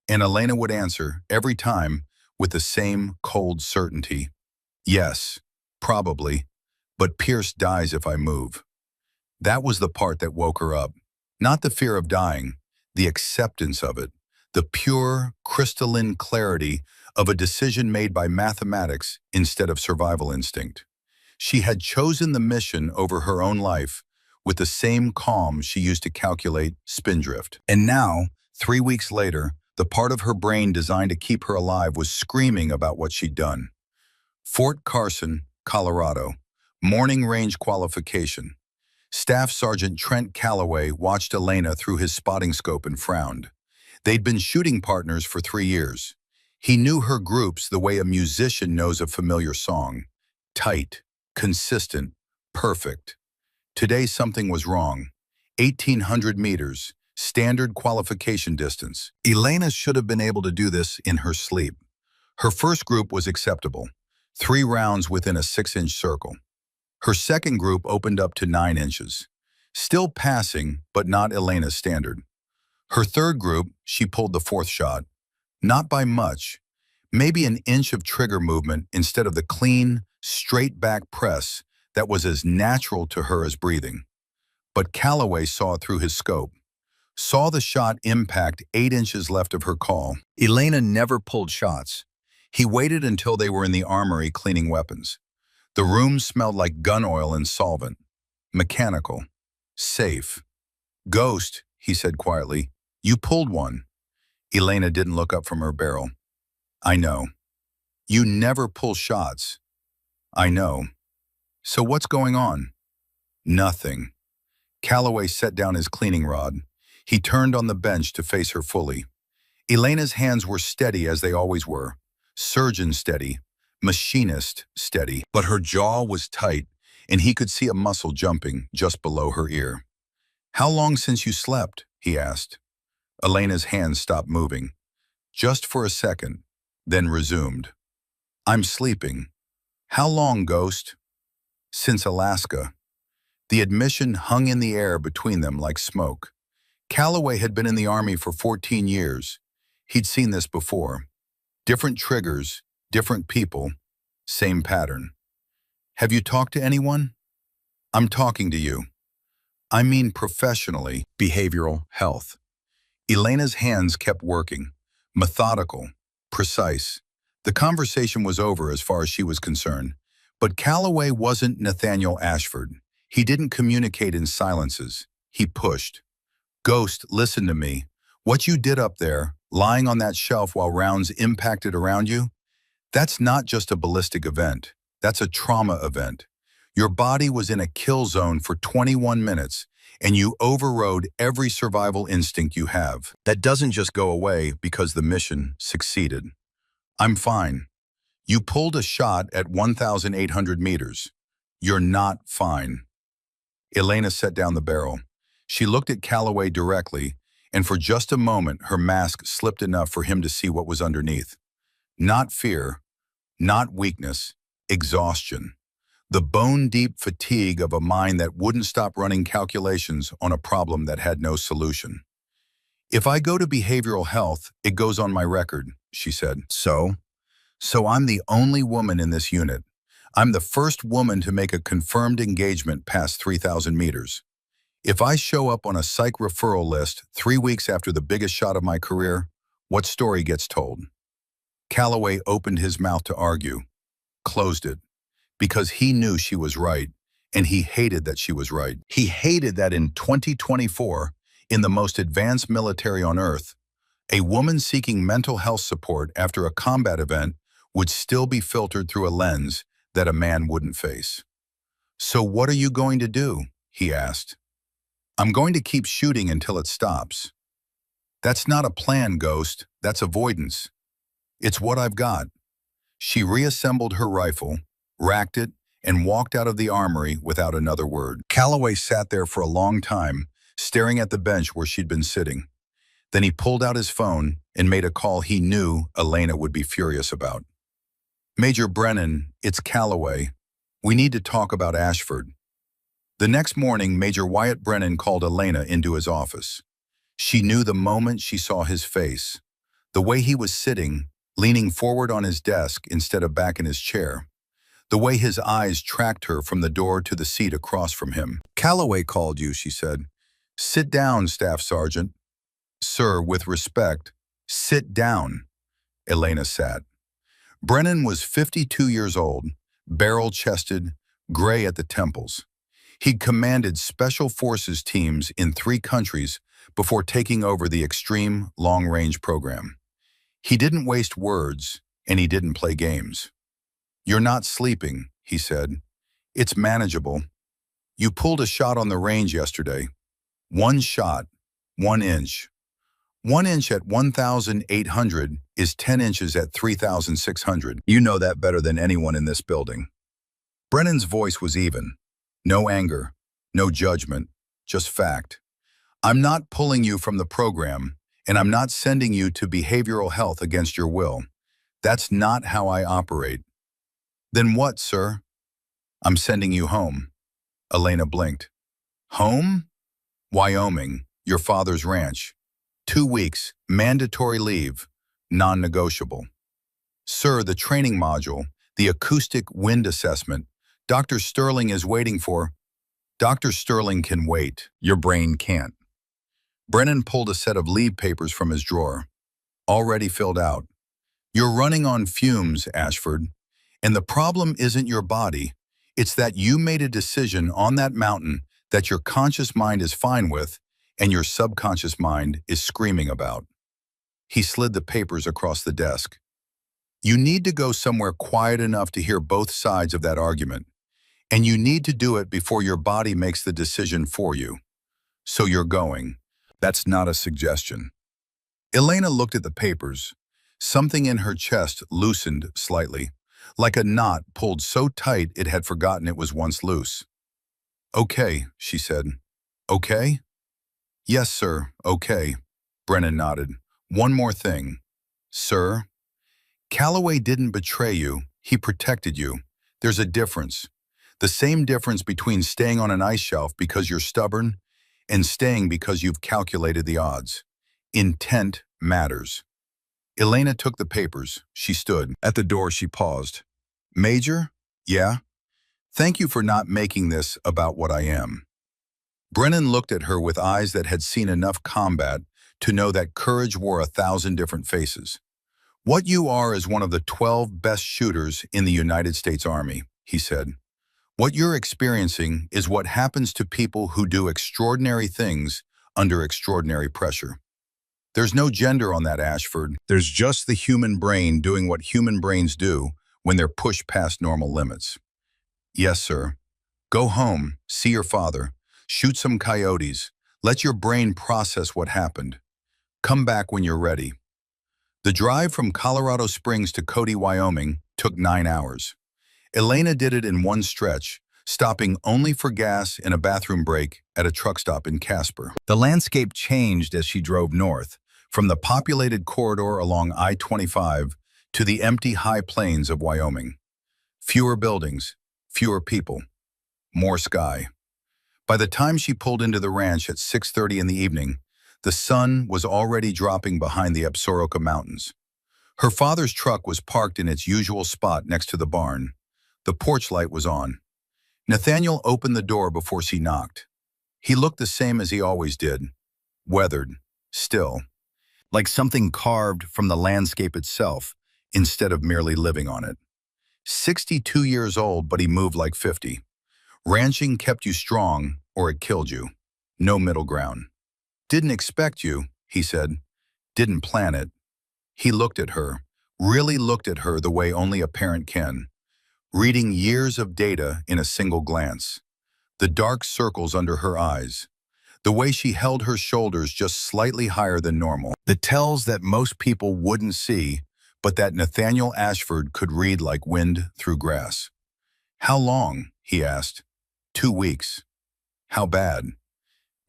Speaker 1: And Elena would answer, every time, with the same cold certainty. Yes, probably, but Pierce dies if I move. That was the part that woke her up. Not the fear of dying, the acceptance of it, the pure, crystalline clarity of a decision made by mathematics instead of survival instinct. She had chosen the mission over her own life with the same calm she used to calculate spindrift. And now, 3 weeks later, the part of her brain designed to keep her alive was screaming about what she'd done. Fort Carson, Colorado, morning range qualification. Staff Sergeant Trent Calloway watched Elena through his spotting scope and frowned. They'd been shooting partners for 3 years. He knew her groups the way a musician knows a familiar song. Tight, consistent, perfect. Today something was wrong. 1,800 meters, standard qualification distance. Elena should have been able to do this in her sleep. Her first group was acceptable. 3 rounds within a 6-inch circle. Her second group opened up to 9 inches. Still passing, but not Elena's standard. Her third group, she pulled the 4th shot. Not by much. Maybe an inch of trigger movement instead of the clean, straight back press that was as natural to her as breathing. But Calloway saw through his scope. saw the shot impact 8 inches left of her call. Elena never pulled shots. He waited until they were in the armory cleaning weapons. The room smelled like gun oil and solvent. Mechanical. Safe. "Ghost," he said quietly. "You pulled one." Elena didn't look up from her barrel. "I know." "You never pull shots." "I know." "So what's going on?" "Nothing." Calloway set down his cleaning rod. He turned on the bench to face her fully. Elena's hands were steady as they always were. Surgeon steady. Machinist steady. But her jaw was tight, and he could see a muscle jumping just below her ear. "How long since you slept?" he asked. Elena's hands stopped moving. Just for a second, then resumed. "I'm sleeping." "How long, Ghost?" "Since Alaska." The admission hung in the air between them like smoke. Calloway had been in the Army for 14 years. He'd seen this before. Different triggers, different people, same pattern. "Have you talked to anyone?" "I'm talking to you." "I mean professionally, behavioral health." Elena's hands kept working, methodical, precise. The conversation was over as far as she was concerned. But Calloway wasn't Nathaniel Ashford. He didn't communicate in silences. He pushed. "Ghost, listen to me. What you did up there, lying on that shelf while rounds impacted around you, that's not just a ballistic event. That's a trauma event. Your body was in a kill zone for 21 minutes, and you overrode every survival instinct you have. That doesn't just go away because the mission succeeded." "I'm fine." "You pulled a shot at 1,800 meters. You're not fine." Elena set down the barrel. She looked at Calloway directly, and for just a moment her mask slipped enough for him to see what was underneath. Not fear, not weakness, exhaustion. The bone-deep fatigue of a mind that wouldn't stop running calculations on a problem that had no solution. "If I go to behavioral health, it goes on my record," she said. So I'm the only woman in this unit. I'm the first woman to make a confirmed engagement past 3,000 meters. If I show up on a psych referral list 3 weeks after the biggest shot of my career, what story gets told?" Calloway opened his mouth to argue, closed it, because he knew she was right, and he hated that she was right. He hated that in 2024, in the most advanced military on Earth, a woman seeking mental health support after a combat event would still be filtered through a lens that a man wouldn't face. "So what are you going to do?" he asked. "I'm going to keep shooting until it stops." "That's not a plan, Ghost. That's avoidance." "It's what I've got." She reassembled her rifle, racked it, and walked out of the armory without another word. Calloway sat there for a long time, staring at the bench where she'd been sitting. Then he pulled out his phone and made a call he knew Elena would be furious about. "Major Brennan, it's Calloway. We need to talk about Ashford." The next morning, Major Wyatt Brennan called Elena into his office. She knew the moment she saw his face. The way he was sitting, leaning forward on his desk instead of back in his chair. The way his eyes tracked her from the door to the seat across from him. "Calloway called you," she said. "Sit down, Staff Sergeant." "Sir, with respect." "Sit down." Elena sat. Brennan was 52 years old, barrel-chested, gray at the temples. He'd commanded Special Forces teams in 3 countries before taking over the Extreme Long-Range Program. He didn't waste words, and he didn't play games. "You're not sleeping," he said. "It's manageable. You pulled a shot on the range yesterday. 1 shot, 1 inch. 1 inch at 1,800 is 10 inches at 3,600. You know that better than anyone in this building." Brennan's voice was even. No anger, no judgment, just fact. "I'm not pulling you from the program, and I'm not sending you to behavioral health against your will. That's not how I operate." "Then what, sir?" "I'm sending you home." Elena blinked. "Home?" "Wyoming, your father's ranch. 2 weeks, mandatory leave, non-negotiable." "Sir, the training module, the acoustic wind assessment, Dr. Sterling is waiting for." "Dr. Sterling can wait. Your brain can't." Brennan pulled a set of leave papers from his drawer, already filled out. You're running on fumes, Ashford. And the problem isn't your body. It's that you made a decision on that mountain that your conscious mind is fine with and your subconscious mind is screaming about. He slid the papers across the desk. You need to go somewhere quiet enough to hear both sides of that argument. And you need to do it before your body makes the decision for you. So you're going. That's not a suggestion. Elena looked at the papers. Something in her chest loosened slightly, like a knot pulled so tight it had forgotten it was once loose. Okay, she said. Okay? Yes, sir, okay. Brennan nodded. One more thing. Sir? Calloway didn't betray you. He protected you. There's a difference. The same difference between staying on an ice shelf because you're stubborn and staying because you've calculated the odds. Intent matters. Elena took the papers. She stood. At the door, she paused. Major? Yeah? Thank you for not making this about what I am. Brennan looked at her with eyes that had seen enough combat to know that courage wore 1,000 different faces. What you are is one of the 12 best shooters in the United States Army, he said. What you're experiencing is what happens to people who do extraordinary things under extraordinary pressure. There's no gender on that, Ashford. There's just the human brain doing what human brains do when they're pushed past normal limits. Yes, sir. Go home, see your father, shoot some coyotes, let your brain process what happened. Come back when you're ready. The drive from Colorado Springs to Cody, Wyoming took 9 hours. Elena did it in one stretch, stopping only for gas and a bathroom break at a truck stop in Casper. The landscape changed as she drove north, from the populated corridor along I-25 to the empty high plains of Wyoming. Fewer buildings, fewer people, more sky. By the time she pulled into the ranch at 6:30 in the evening, the sun was already dropping behind the Absaroka Mountains. Her father's truck was parked in its usual spot next to the barn. The porch light was on. Nathaniel opened the door before she knocked. He looked the same as he always did, weathered, still, like something carved from the landscape itself instead of merely living on it. 62 years old, but he moved like 50. Ranching kept you strong, or it killed you. No middle ground. Didn't expect you, he said. Didn't plan it. He looked at her, really looked at her the way only a parent can, reading years of data in a single glance. The dark circles under her eyes, the way she held her shoulders just slightly higher than normal. The tells that most people wouldn't see, but that Nathaniel Ashford could read like wind through grass. How long? He asked. 2 weeks. How bad?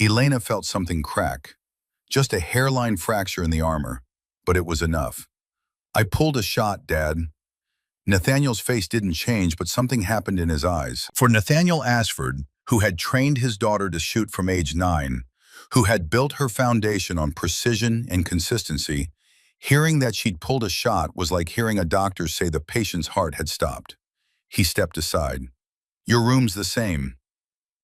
Speaker 1: Elena felt something crack. Just a hairline fracture in the armor, but it was enough. I pulled a shot, Dad. Nathaniel's face didn't change, but something happened in his eyes. For Nathaniel Ashford, who had trained his daughter to shoot from age 9, who had built her foundation on precision and consistency, hearing that she'd pulled a shot was like hearing a doctor say the patient's heart had stopped. He stepped aside. Your room's the same.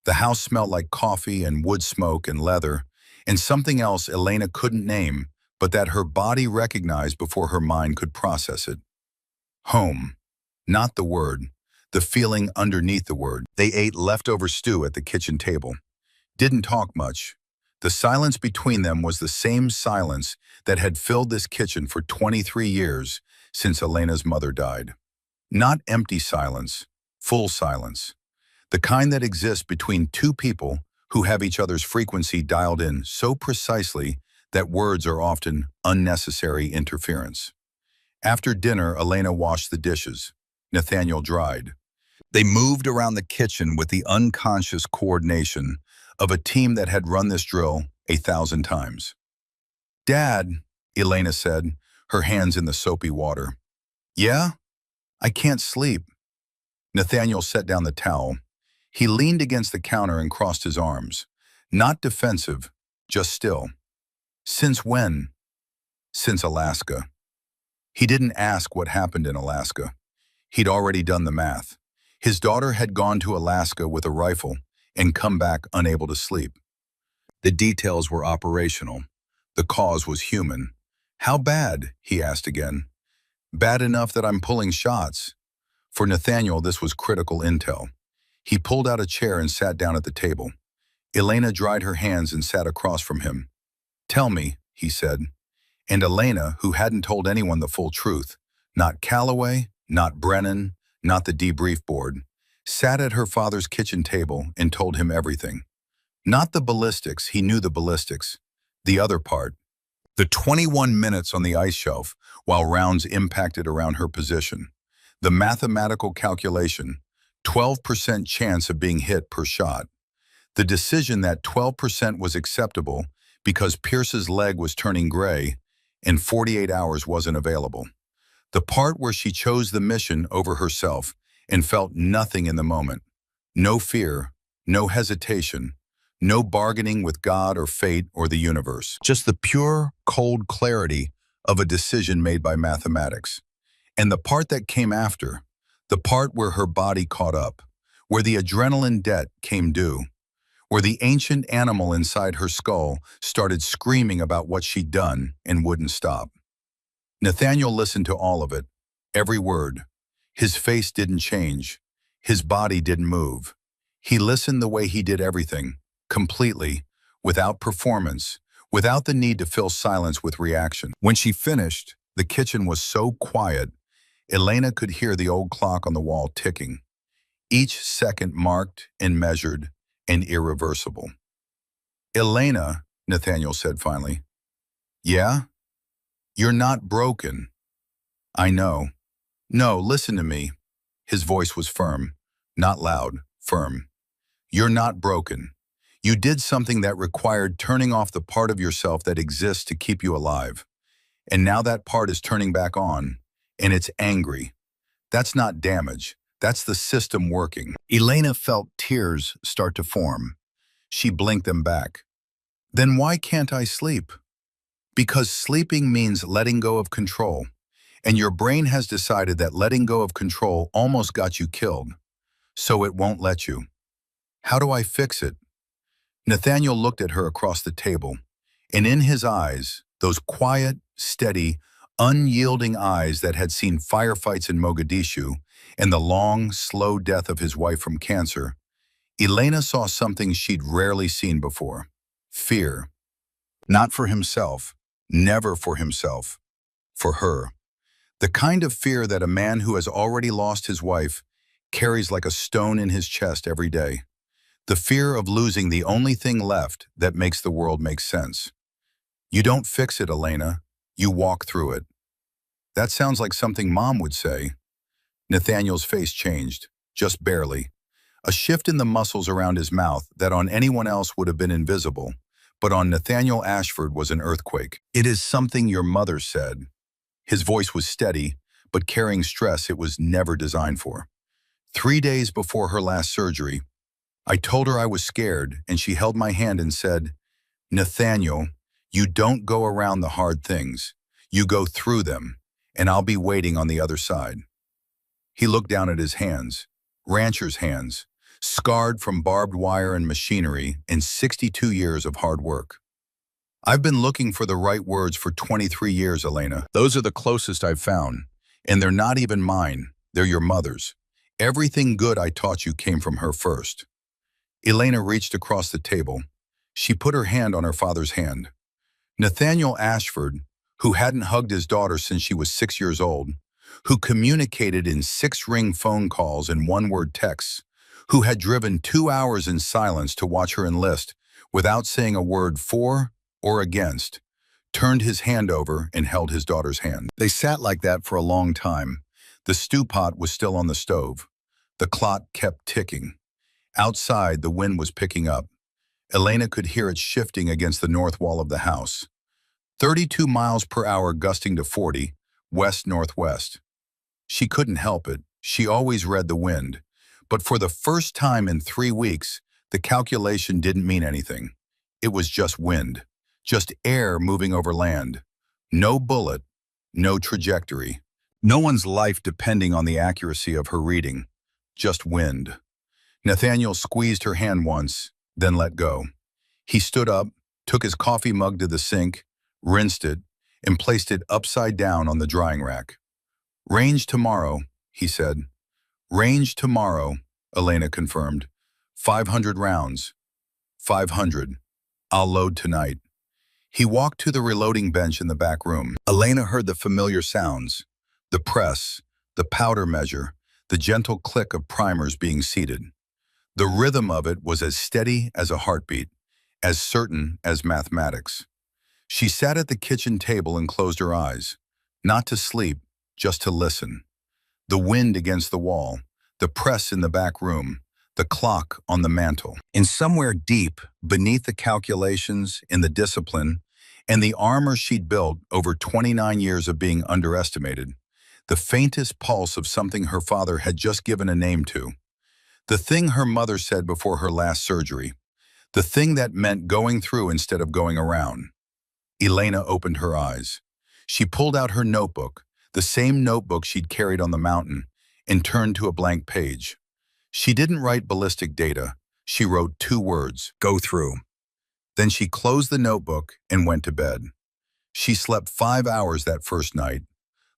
Speaker 1: The house smelled like coffee and wood smoke and leather, and something else Elena couldn't name, but that her body recognized before her mind could process it. Home. Not the word, the feeling underneath the word. They ate leftover stew at the kitchen table. Didn't talk much. The silence between them was the same silence that had filled this kitchen for 23 years since Elena's mother died. Not empty silence, full silence. The kind that exists between two people who have each other's frequency dialed in so precisely that words are often unnecessary interference. After dinner, Elena washed the dishes. Nathaniel dried. They moved around the kitchen with the unconscious coordination of a team that had run this drill 1,000 times. Dad, Elena said, her hands in the soapy water. Yeah? I can't sleep. Nathaniel set down the towel. He leaned against the counter and crossed his arms. Not defensive, just still. Since when? Since Alaska. He didn't ask what happened in Alaska. He'd already done the math. His daughter had gone to Alaska with a rifle and come back unable to sleep. The details were operational. The cause was human. How bad? He asked again. Bad enough that I'm pulling shots. For Nathaniel, this was critical intel. He pulled out a chair and sat down at the table. Elena dried her hands and sat across from him. Tell me, he said. And Elena, who hadn't told anyone the full truth, not Calloway, not Brennan, not the debrief board, sat at her father's kitchen table and told him everything. Not the ballistics, he knew the ballistics. The other part. The 21 minutes on the ice shelf while rounds impacted around her position. The mathematical calculation, 12% chance of being hit per shot. The decision that 12% was acceptable because Pierce's leg was turning gray and 48 hours wasn't available. The part where she chose the mission over herself and felt nothing in the moment. No fear, no hesitation, no bargaining with God or fate or the universe. Just the pure, cold clarity of a decision made by mathematics. And the part that came after, the part where her body caught up, where the adrenaline debt came due, where the ancient animal inside her skull started screaming about what she'd done and wouldn't stop. Nathaniel listened to all of it, every word. His face didn't change. His body didn't move. He listened the way he did everything, completely, without performance, without the need to fill silence with reaction. When she finished, the kitchen was so quiet, Elena could hear the old clock on the wall ticking, each second marked and measured and irreversible. Elena, Nathaniel said finally. Yeah? You're not broken. I know. No, listen to me. His voice was firm, not loud, firm. You're not broken. You did something that required turning off the part of yourself that exists to keep you alive. And now that part is turning back on, and it's angry. That's not damage. That's the system working. Elena felt tears start to form. She blinked them back. Then why can't I sleep? Because sleeping means letting go of control. And your brain has decided that letting go of control almost got you killed. So it won't let you. How do I fix it? Nathaniel looked at her across the table, and in his eyes, those quiet, steady, unyielding eyes that had seen firefights in Mogadishu and the long, slow death of his wife from cancer, Elena saw something she'd rarely seen before. Fear. Not for himself, never for himself, for her. The kind of fear that a man who has already lost his wife carries like a stone in his chest every day. The fear of losing the only thing left that makes the world make sense. You don't fix it, Elena. You walk through it. That sounds like something Mom would say. Nathaniel's face changed, just barely. A shift in the muscles around his mouth that on anyone else would have been invisible, but on Nathaniel Ashford was an earthquake. It is something your mother said. His voice was steady, but carrying stress it was never designed for. 3 days before her last surgery, I told her I was scared, and she held my hand and said, Nathaniel, you don't go around the hard things. You go through them, and I'll be waiting on the other side. He looked down at his hands, rancher's hands, scarred from barbed wire and machinery and 62 years of hard work. I've been looking for the right words for 23 years, Elena. Those are the closest I've found, and they're not even mine. They're your mother's. Everything good I taught you came from her first. Elena reached across the table. She put her hand on her father's hand. Nathaniel Ashford, who hadn't hugged his daughter since she was 6 years old, who communicated in 6-ring phone calls and one-word texts, who had driven 2 hours in silence to watch her enlist without saying a word for or against, turned his hand over and held his daughter's hand. They sat like that for a long time. The stew pot was still on the stove. The clock kept ticking. Outside, the wind was picking up. Elena could hear it shifting against the north wall of the house. 32 miles per hour gusting to 40, west-northwest. She couldn't help it. She always read the wind. But for the first time in 3 weeks, the calculation didn't mean anything. It was just wind. Just air moving over land. No bullet, no trajectory. No one's life depending on the accuracy of her reading. Just wind. Nathaniel squeezed her hand once, then let go. He stood up, took his coffee mug to the sink, rinsed it, and placed it upside down on the drying rack. "Range tomorrow," he said. "Range tomorrow," Elena confirmed. 500 rounds. 500. "I'll load tonight." He walked to the reloading bench in the back room. Elena heard the familiar sounds, the press, the powder measure, the gentle click of primers being seated. The rhythm of it was as steady as a heartbeat, as certain as mathematics. She sat at the kitchen table and closed her eyes, not to sleep, just to listen. The wind against the wall, the press in the back room, the clock on the mantel. And somewhere deep, beneath the calculations, in the discipline, and the armor she'd built over 29 years of being underestimated, the faintest pulse of something her father had just given a name to. The thing her mother said before her last surgery. The thing that meant going through instead of going around. Elena opened her eyes. She pulled out her notebook, the same notebook she'd carried on the mountain, and turned to a blank page. She didn't write ballistic data. She wrote 2 words: "Go through." Then she closed the notebook and went to bed. She slept 5 hours that first night,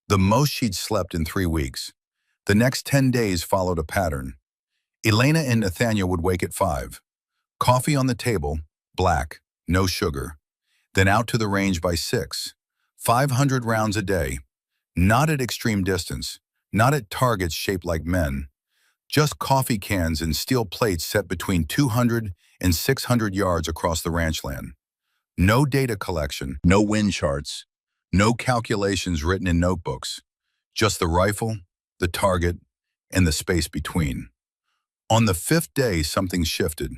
Speaker 1: the most she'd slept in 3 weeks. The next 10 days followed a pattern. Elena and Nathaniel would wake at 5. Coffee on the table, black, no sugar. Then out to the range by 6. 500 rounds a day. Not at extreme distance, not at targets shaped like men. Just coffee cans and steel plates set between 200 and 600 yards across the ranch land. No data collection, no wind charts, no calculations written in notebooks. Just the rifle, the target, and the space between. On the 5th day, something shifted.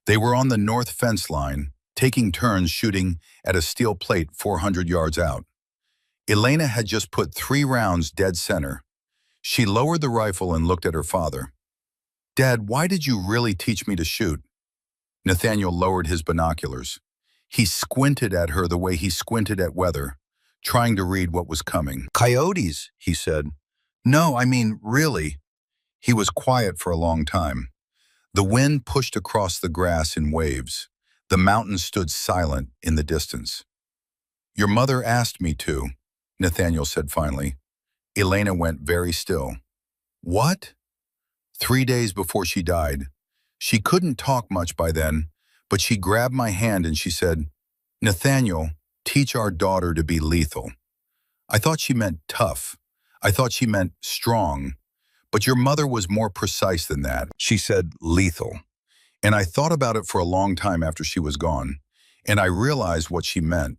Speaker 1: They were on the north fence line, taking turns shooting at a steel plate 400 yards out. Elena had just put 3 rounds dead center. She lowered the rifle and looked at her father. "Dad, why did you really teach me to shoot?" Nathaniel lowered his binoculars. He squinted at her the way he squinted at weather, trying to read what was coming. "Coyotes," he said. "No, I mean, really." He was quiet for a long time. The wind pushed across the grass in waves. The mountains stood silent in the distance. "Your mother asked me to," Nathaniel said finally. Elena went very still. "What?" 3 days before she died. She couldn't talk much by then, but she grabbed my hand and she said, "Nathaniel, teach our daughter to be lethal." I thought she meant tough. I thought she meant strong. But your mother was more precise than that. She said lethal. And I thought about it for a long time after she was gone, and I realized what she meant.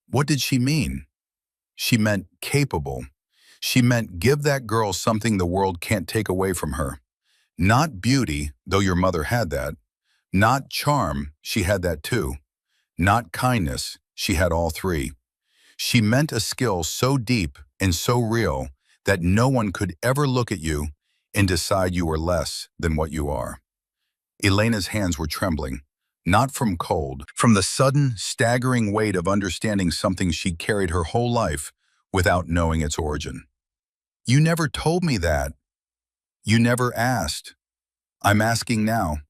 Speaker 1: What did she mean? She meant capable. She meant give that girl something the world can't take away from her. Not beauty, though your mother had that. Not charm, she had that too. Not kindness, she had all 3. She meant a skill so deep and so real that no one could ever look at you and decide you were less than what you are. Elena's hands were trembling, not from cold, from the sudden, staggering weight of understanding something she'd carried her whole life without knowing its origin. "You never told me that. You never asked." "I'm asking now."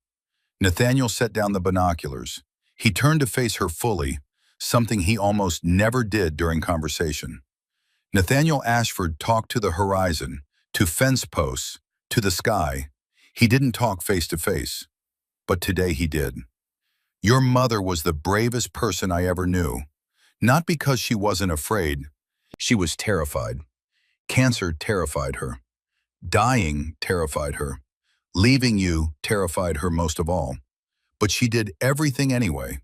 Speaker 1: Nathaniel set down the binoculars. He turned to face her fully, something he almost never did during conversation. Nathaniel Ashford talked to the horizon, to fence posts, to the sky. He didn't talk face to face, but today he did. "Your mother was the bravest person I ever knew, not because she wasn't afraid. She was terrified. Cancer terrified her. Dying terrified her. Leaving you terrified her most of all. But she did everything anyway.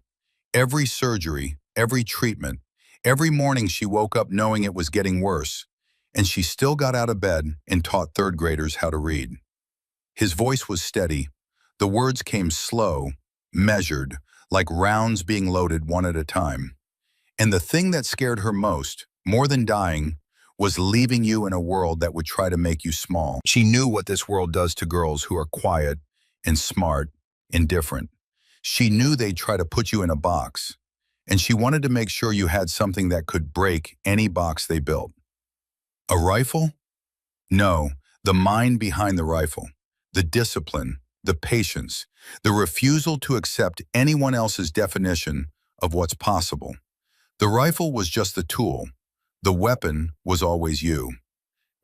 Speaker 1: Every surgery, every treatment, every morning she woke up knowing it was getting worse, and she still got out of bed and taught 3rd graders how to read." His voice was steady. The words came slow, measured, like rounds being loaded one at a time. "And the thing that scared her most, more than dying, was leaving you in a world that would try to make you small. She knew what this world does to girls who are quiet and smart and different. She knew they'd try to put you in a box, and she wanted to make sure you had something that could break any box they built." "A rifle?" "No, the mind behind the rifle. The discipline, the patience, the refusal to accept anyone else's definition of what's possible. The rifle was just the tool. The weapon was always you.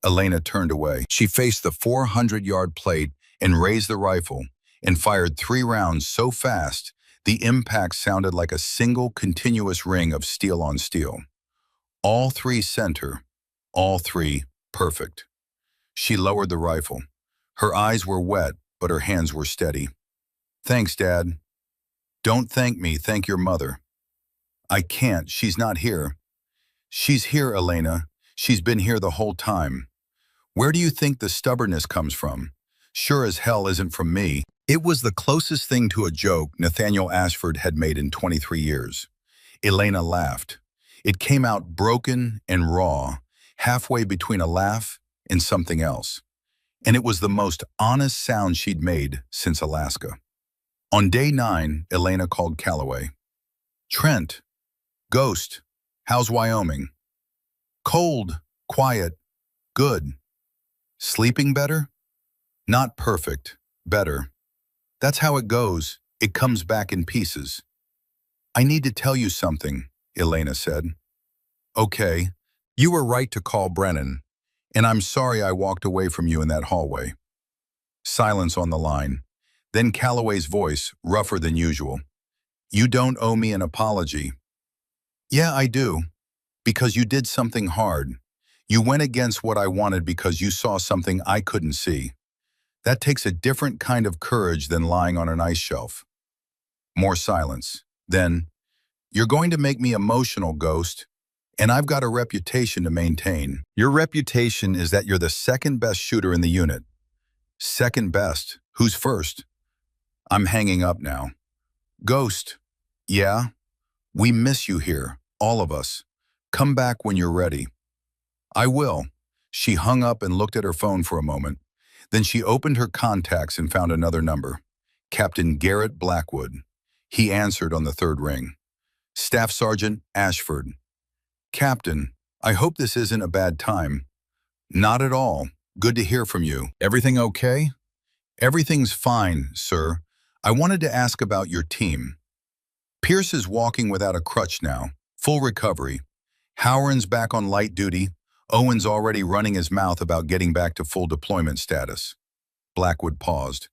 Speaker 1: Elena turned away. She faced the 400-yard plate and raised the rifle and fired 3 rounds so fast the impact sounded like a single continuous ring of steel on steel. All 3 center, all 3 perfect. She lowered the rifle. Her eyes were wet, but her hands were steady. "Thanks, Dad." "Don't thank me, thank your mother." "I can't, she's not here." "She's here, Elena. She's been here the whole time." "Where do you think the stubbornness comes from?" "Sure as hell isn't from me." It was the closest thing to a joke Nathaniel Ashford had made in 23 years. Elena laughed. It came out broken and raw, halfway between a laugh and something else. And it was the most honest sound she'd made since Alaska. On day 9, Elena called Callaway. "Trent, Ghost, how's Wyoming?" "Cold, quiet, good." "Sleeping better?" "Not perfect, better." "That's how it goes. It comes back in pieces." "I need to tell you something," Elena said. "Okay, you were right to call Brennan, and I'm sorry I walked away from you in that hallway." Silence on the line. Then Callaway's voice, rougher than usual. "You don't owe me an apology." "Yeah, I do. Because you did something hard. You went against what I wanted because you saw something I couldn't see. That takes a different kind of courage than lying on an ice shelf." More silence. Then, "You're going to make me emotional, Ghost, and I've got a reputation to maintain." "Your reputation is that you're the second best shooter in the unit." "Second best? Who's first?" "I'm hanging up now." "Ghost." "Yeah? We miss you here, all of us. Come back when you're ready." "I will." She hung up and looked at her phone for a moment. Then she opened her contacts and found another number. Captain Garrett Blackwood. He answered on the 3rd ring. "Staff Sergeant Ashford." "Captain, I hope this isn't a bad time." "Not at all. Good to hear from you. Everything okay?" "Everything's fine, sir. I wanted to ask about your team." "Pierce is walking without a crutch now. Full recovery. Howren's back on light duty. Owen's already running his mouth about getting back to full deployment status." Blackwood paused.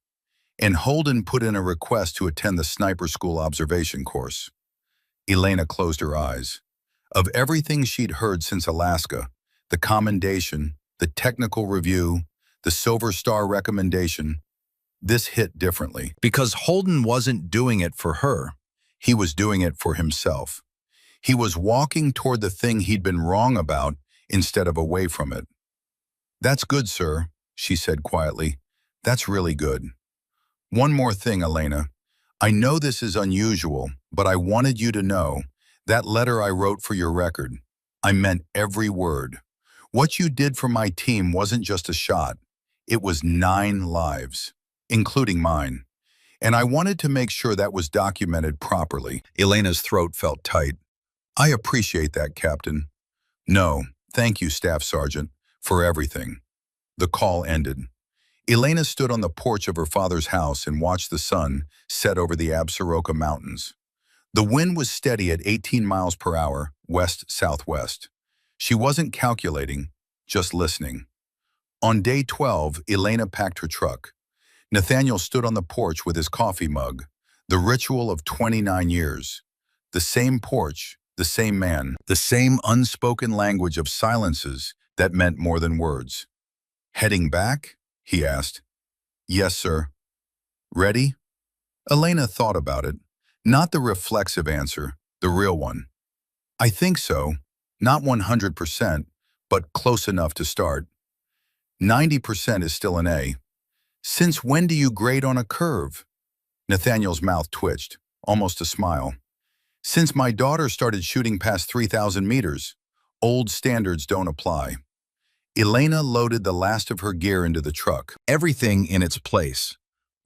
Speaker 1: "And Holden put in a request to attend the sniper school observation course." Elena closed her eyes. Of everything she'd heard since Alaska, the commendation, the technical review, the Silver Star recommendation, this hit differently. Because Holden wasn't doing it for her. He was doing it for himself. He was walking toward the thing he'd been wrong about instead of away from it. "That's good, sir," she said quietly. "That's really good. One more thing, Elena. I know this is unusual, but I wanted you to know that letter I wrote for your record. I meant every word. What you did for my team wasn't just a shot. It was 9 lives, including mine. And I wanted to make sure that was documented properly." Elena's throat felt tight. "I appreciate that, Captain." "No, thank you, Staff Sergeant, for everything." The call ended. Elena stood on the porch of her father's house and watched the sun set over the Absaroka Mountains. The wind was steady at 18 miles per hour, west-southwest. She wasn't calculating, just listening. On day 12, Elena packed her truck. Nathaniel stood on the porch with his coffee mug, the ritual of 29 years. The same porch, the same man, the same unspoken language of silences that meant more than words. "Heading back?" he asked. "Yes, sir." "Ready?" Elena thought about it. Not the reflexive answer, the real one. "I think so. Not 100%, but close enough to start. 90% is still an A." "Since when do you grade on a curve?" Nathaniel's mouth twitched, almost a smile. "Since my daughter started shooting past 3,000 meters. Old standards don't apply." Elena loaded the last of her gear into the truck, everything in its place.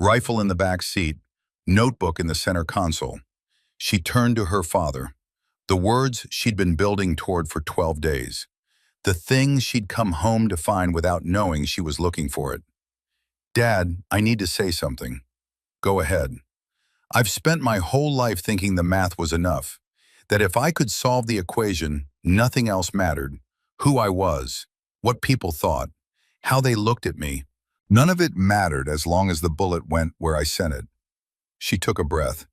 Speaker 1: Rifle in the back seat, notebook in the center console. She turned to her father. The words she'd been building toward for 12 days. The thing she'd come home to find without knowing she was looking for it. "Dad, I need to say something." Go ahead. I've spent my whole life thinking the math was enough, that if I could solve the equation, nothing else mattered. Who I was, what people thought, how they looked at me. None of it mattered as long as the bullet went where I sent it. She took a breath.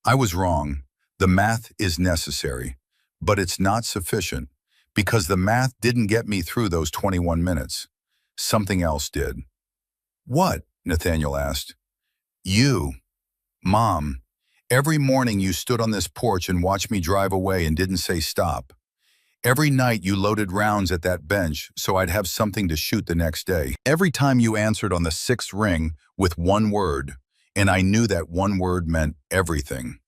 Speaker 1: I was wrong. The math is necessary, but it's not sufficient because the math didn't get me through those 21 minutes. Something else did. What? Nathaniel asked. You. Mom. Every morning you stood on this porch and watched me drive away and didn't say stop. Every night you loaded rounds at that bench so I'd have something to shoot the next day. Every time you answered on the sixth ring with one word, and I knew that one word meant everything.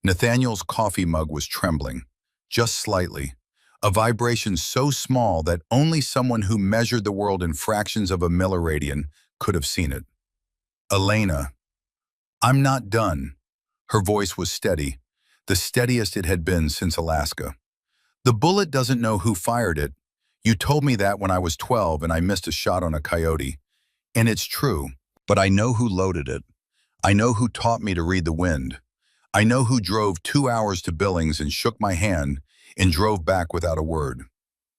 Speaker 1: Nathaniel's coffee mug was trembling, just slightly, a vibration so small that only someone who measured the world in fractions of a milliradian could have seen it. Elena. I'm not done. Her voice was steady, the steadiest it had been since Alaska. The bullet doesn't know who fired it. You told me that when I was 12 and I missed a shot on a coyote. And it's true, but I know who loaded it. I know who taught me to read the wind. I know who drove 2 hours to Billings and shook my hand and drove back without a word.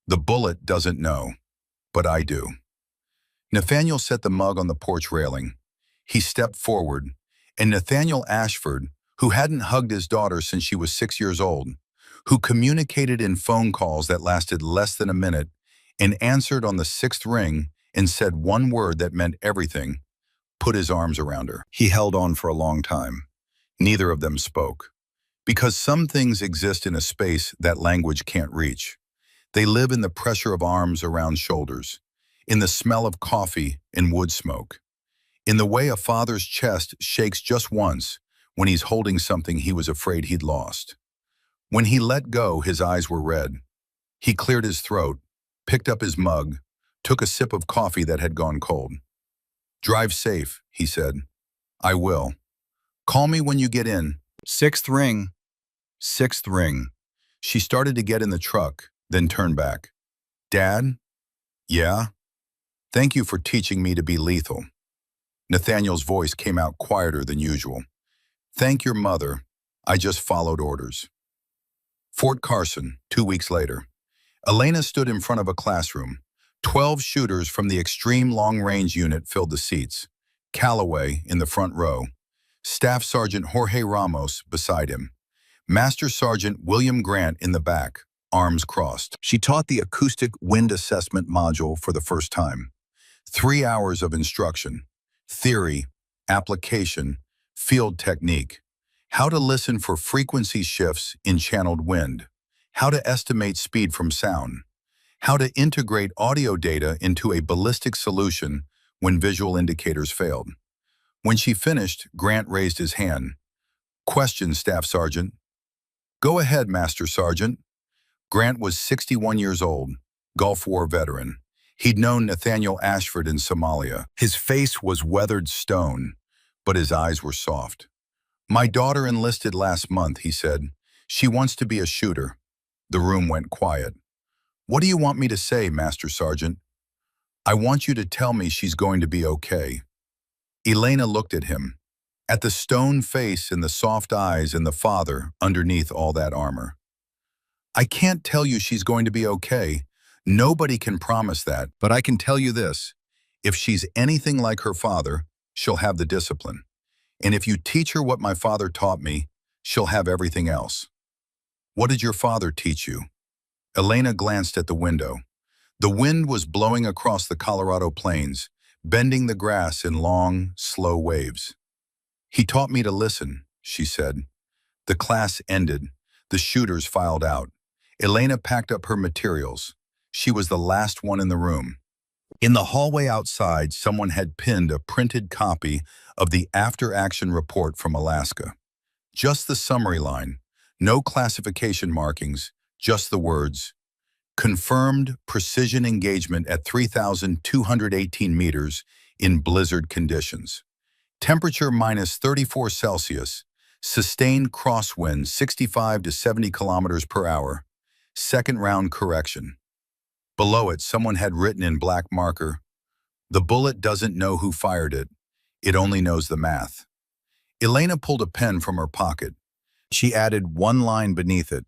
Speaker 1: The bullet doesn't know, but I do. Nathaniel set the mug on the porch railing. He stepped forward, and Nathaniel Ashford, who hadn't hugged his daughter since she was 6 years old, who communicated in phone calls that lasted less than a minute and answered on the sixth ring and said one word that meant everything, put his arms around her. He held on for a long time. Neither of them spoke. Because some things exist in a space that language can't reach. They live in the pressure of arms around shoulders, in the smell of coffee and wood smoke, in the way a father's chest shakes just once when he's holding something he was afraid he'd lost. When he let go, his eyes were red. He cleared his throat, picked up his mug, took a sip of coffee that had gone cold. Drive safe, he said. I will. Call me when you get in. Sixth ring. Sixth ring. She started to get in the truck, then turned back. Dad? Yeah? Thank you for teaching me to be lethal. Nathaniel's voice came out quieter than usual. Thank your mother. I just followed orders. Fort Carson, 2 weeks later. Elena stood in front of a classroom. 12 shooters from the Extreme Long Range Unit filled the seats. Callaway in the front row. Staff Sergeant Jorge Ramos beside him. Master Sergeant William Grant in the back, arms crossed. She taught the acoustic wind assessment module for the first time. 3 hours of instruction. Theory, application, field technique. How to listen for frequency shifts in channeled wind. How to estimate speed from sound. How to integrate audio data into a ballistic solution when visual indicators failed. When she finished, Grant raised his hand. Question, Staff Sergeant. Go ahead, Master Sergeant. Grant was 61 years old, Gulf War veteran. He'd known Nathaniel Ashford in Somalia. His face was weathered stone, but his eyes were soft. My daughter enlisted last month, he said. She wants to be a shooter. The room went quiet. What do you want me to say, Master Sergeant? I want you to tell me she's going to be okay. Elena looked at him, at the stone face and the soft eyes and the father underneath all that armor. I can't tell you she's going to be okay. Nobody can promise that, but I can tell you this. If she's anything like her father, she'll have the discipline. And if you teach her what my father taught me, she'll have everything else. What did your father teach you? Elena glanced at the window. The wind was blowing across the Colorado plains, bending the grass in long, slow waves. He taught me to listen, she said. The class ended. The shooters filed out. Elena packed up her materials. She was the last one in the room. In the hallway outside, someone had pinned a printed copy of the after-action report from Alaska. Just the summary line, no classification markings, just the words, confirmed precision engagement at 3,218 meters in blizzard conditions. Temperature minus 34 Celsius, sustained crosswind 65 to 70 kilometers per hour, second round correction. Below it, someone had written in black marker, the bullet doesn't know who fired it. It only knows the math. Elena pulled a pen from her pocket. She added one line beneath it,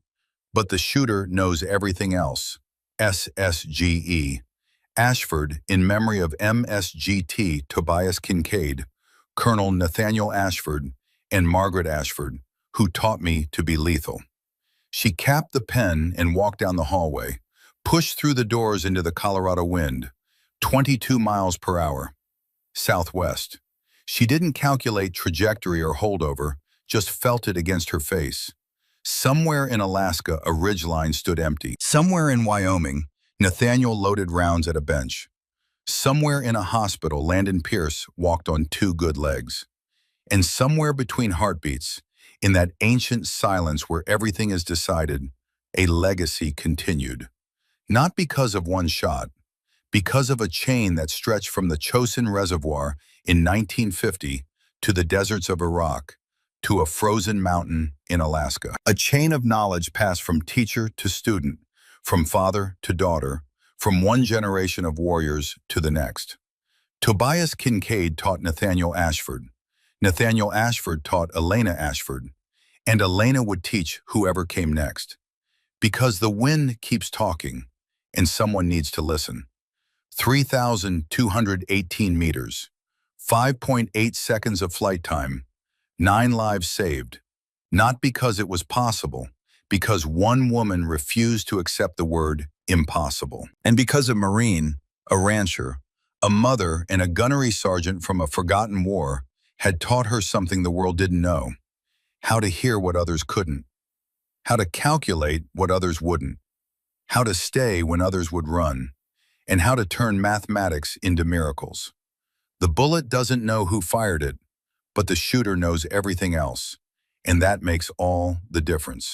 Speaker 1: but the shooter knows everything else. SSGE. Ashford, in memory of MSGT Tobias Kincaid, Colonel Nathaniel Ashford, and Margaret Ashford, who taught me to be lethal. She capped the pen and walked down the hallway, pushed through the doors into the Colorado wind, 22 miles per hour, southwest. She didn't calculate trajectory or holdover, just felt it against her face. Somewhere in Alaska, a ridgeline stood empty. Somewhere in Wyoming, Nathaniel loaded rounds at a bench. Somewhere in a hospital, Landon Pierce walked on two good legs. And somewhere between heartbeats, in that ancient silence where everything is decided, a legacy continued. Not because of one shot, because of a chain that stretched from the Chosin Reservoir in 1950 to the deserts of Iraq, to a frozen mountain in Alaska. A chain of knowledge passed from teacher to student, from father to daughter, from one generation of warriors to the next. Tobias Kincaid taught Nathaniel Ashford. Nathaniel Ashford taught Elena Ashford. And Elena would teach whoever came next. Because the wind keeps talking, and someone needs to listen. 3,218 meters, 5.8 seconds of flight time, 9 lives saved. Not because it was possible, because one woman refused to accept the word impossible. And because a Marine, a rancher, a mother, and a gunnery sergeant from a forgotten war had taught her something the world didn't know: how to hear what others couldn't, how to calculate what others wouldn't, how to stay when others would run, and how to turn mathematics into miracles. The bullet doesn't know who fired it, but the shooter knows everything else, and that makes all the difference.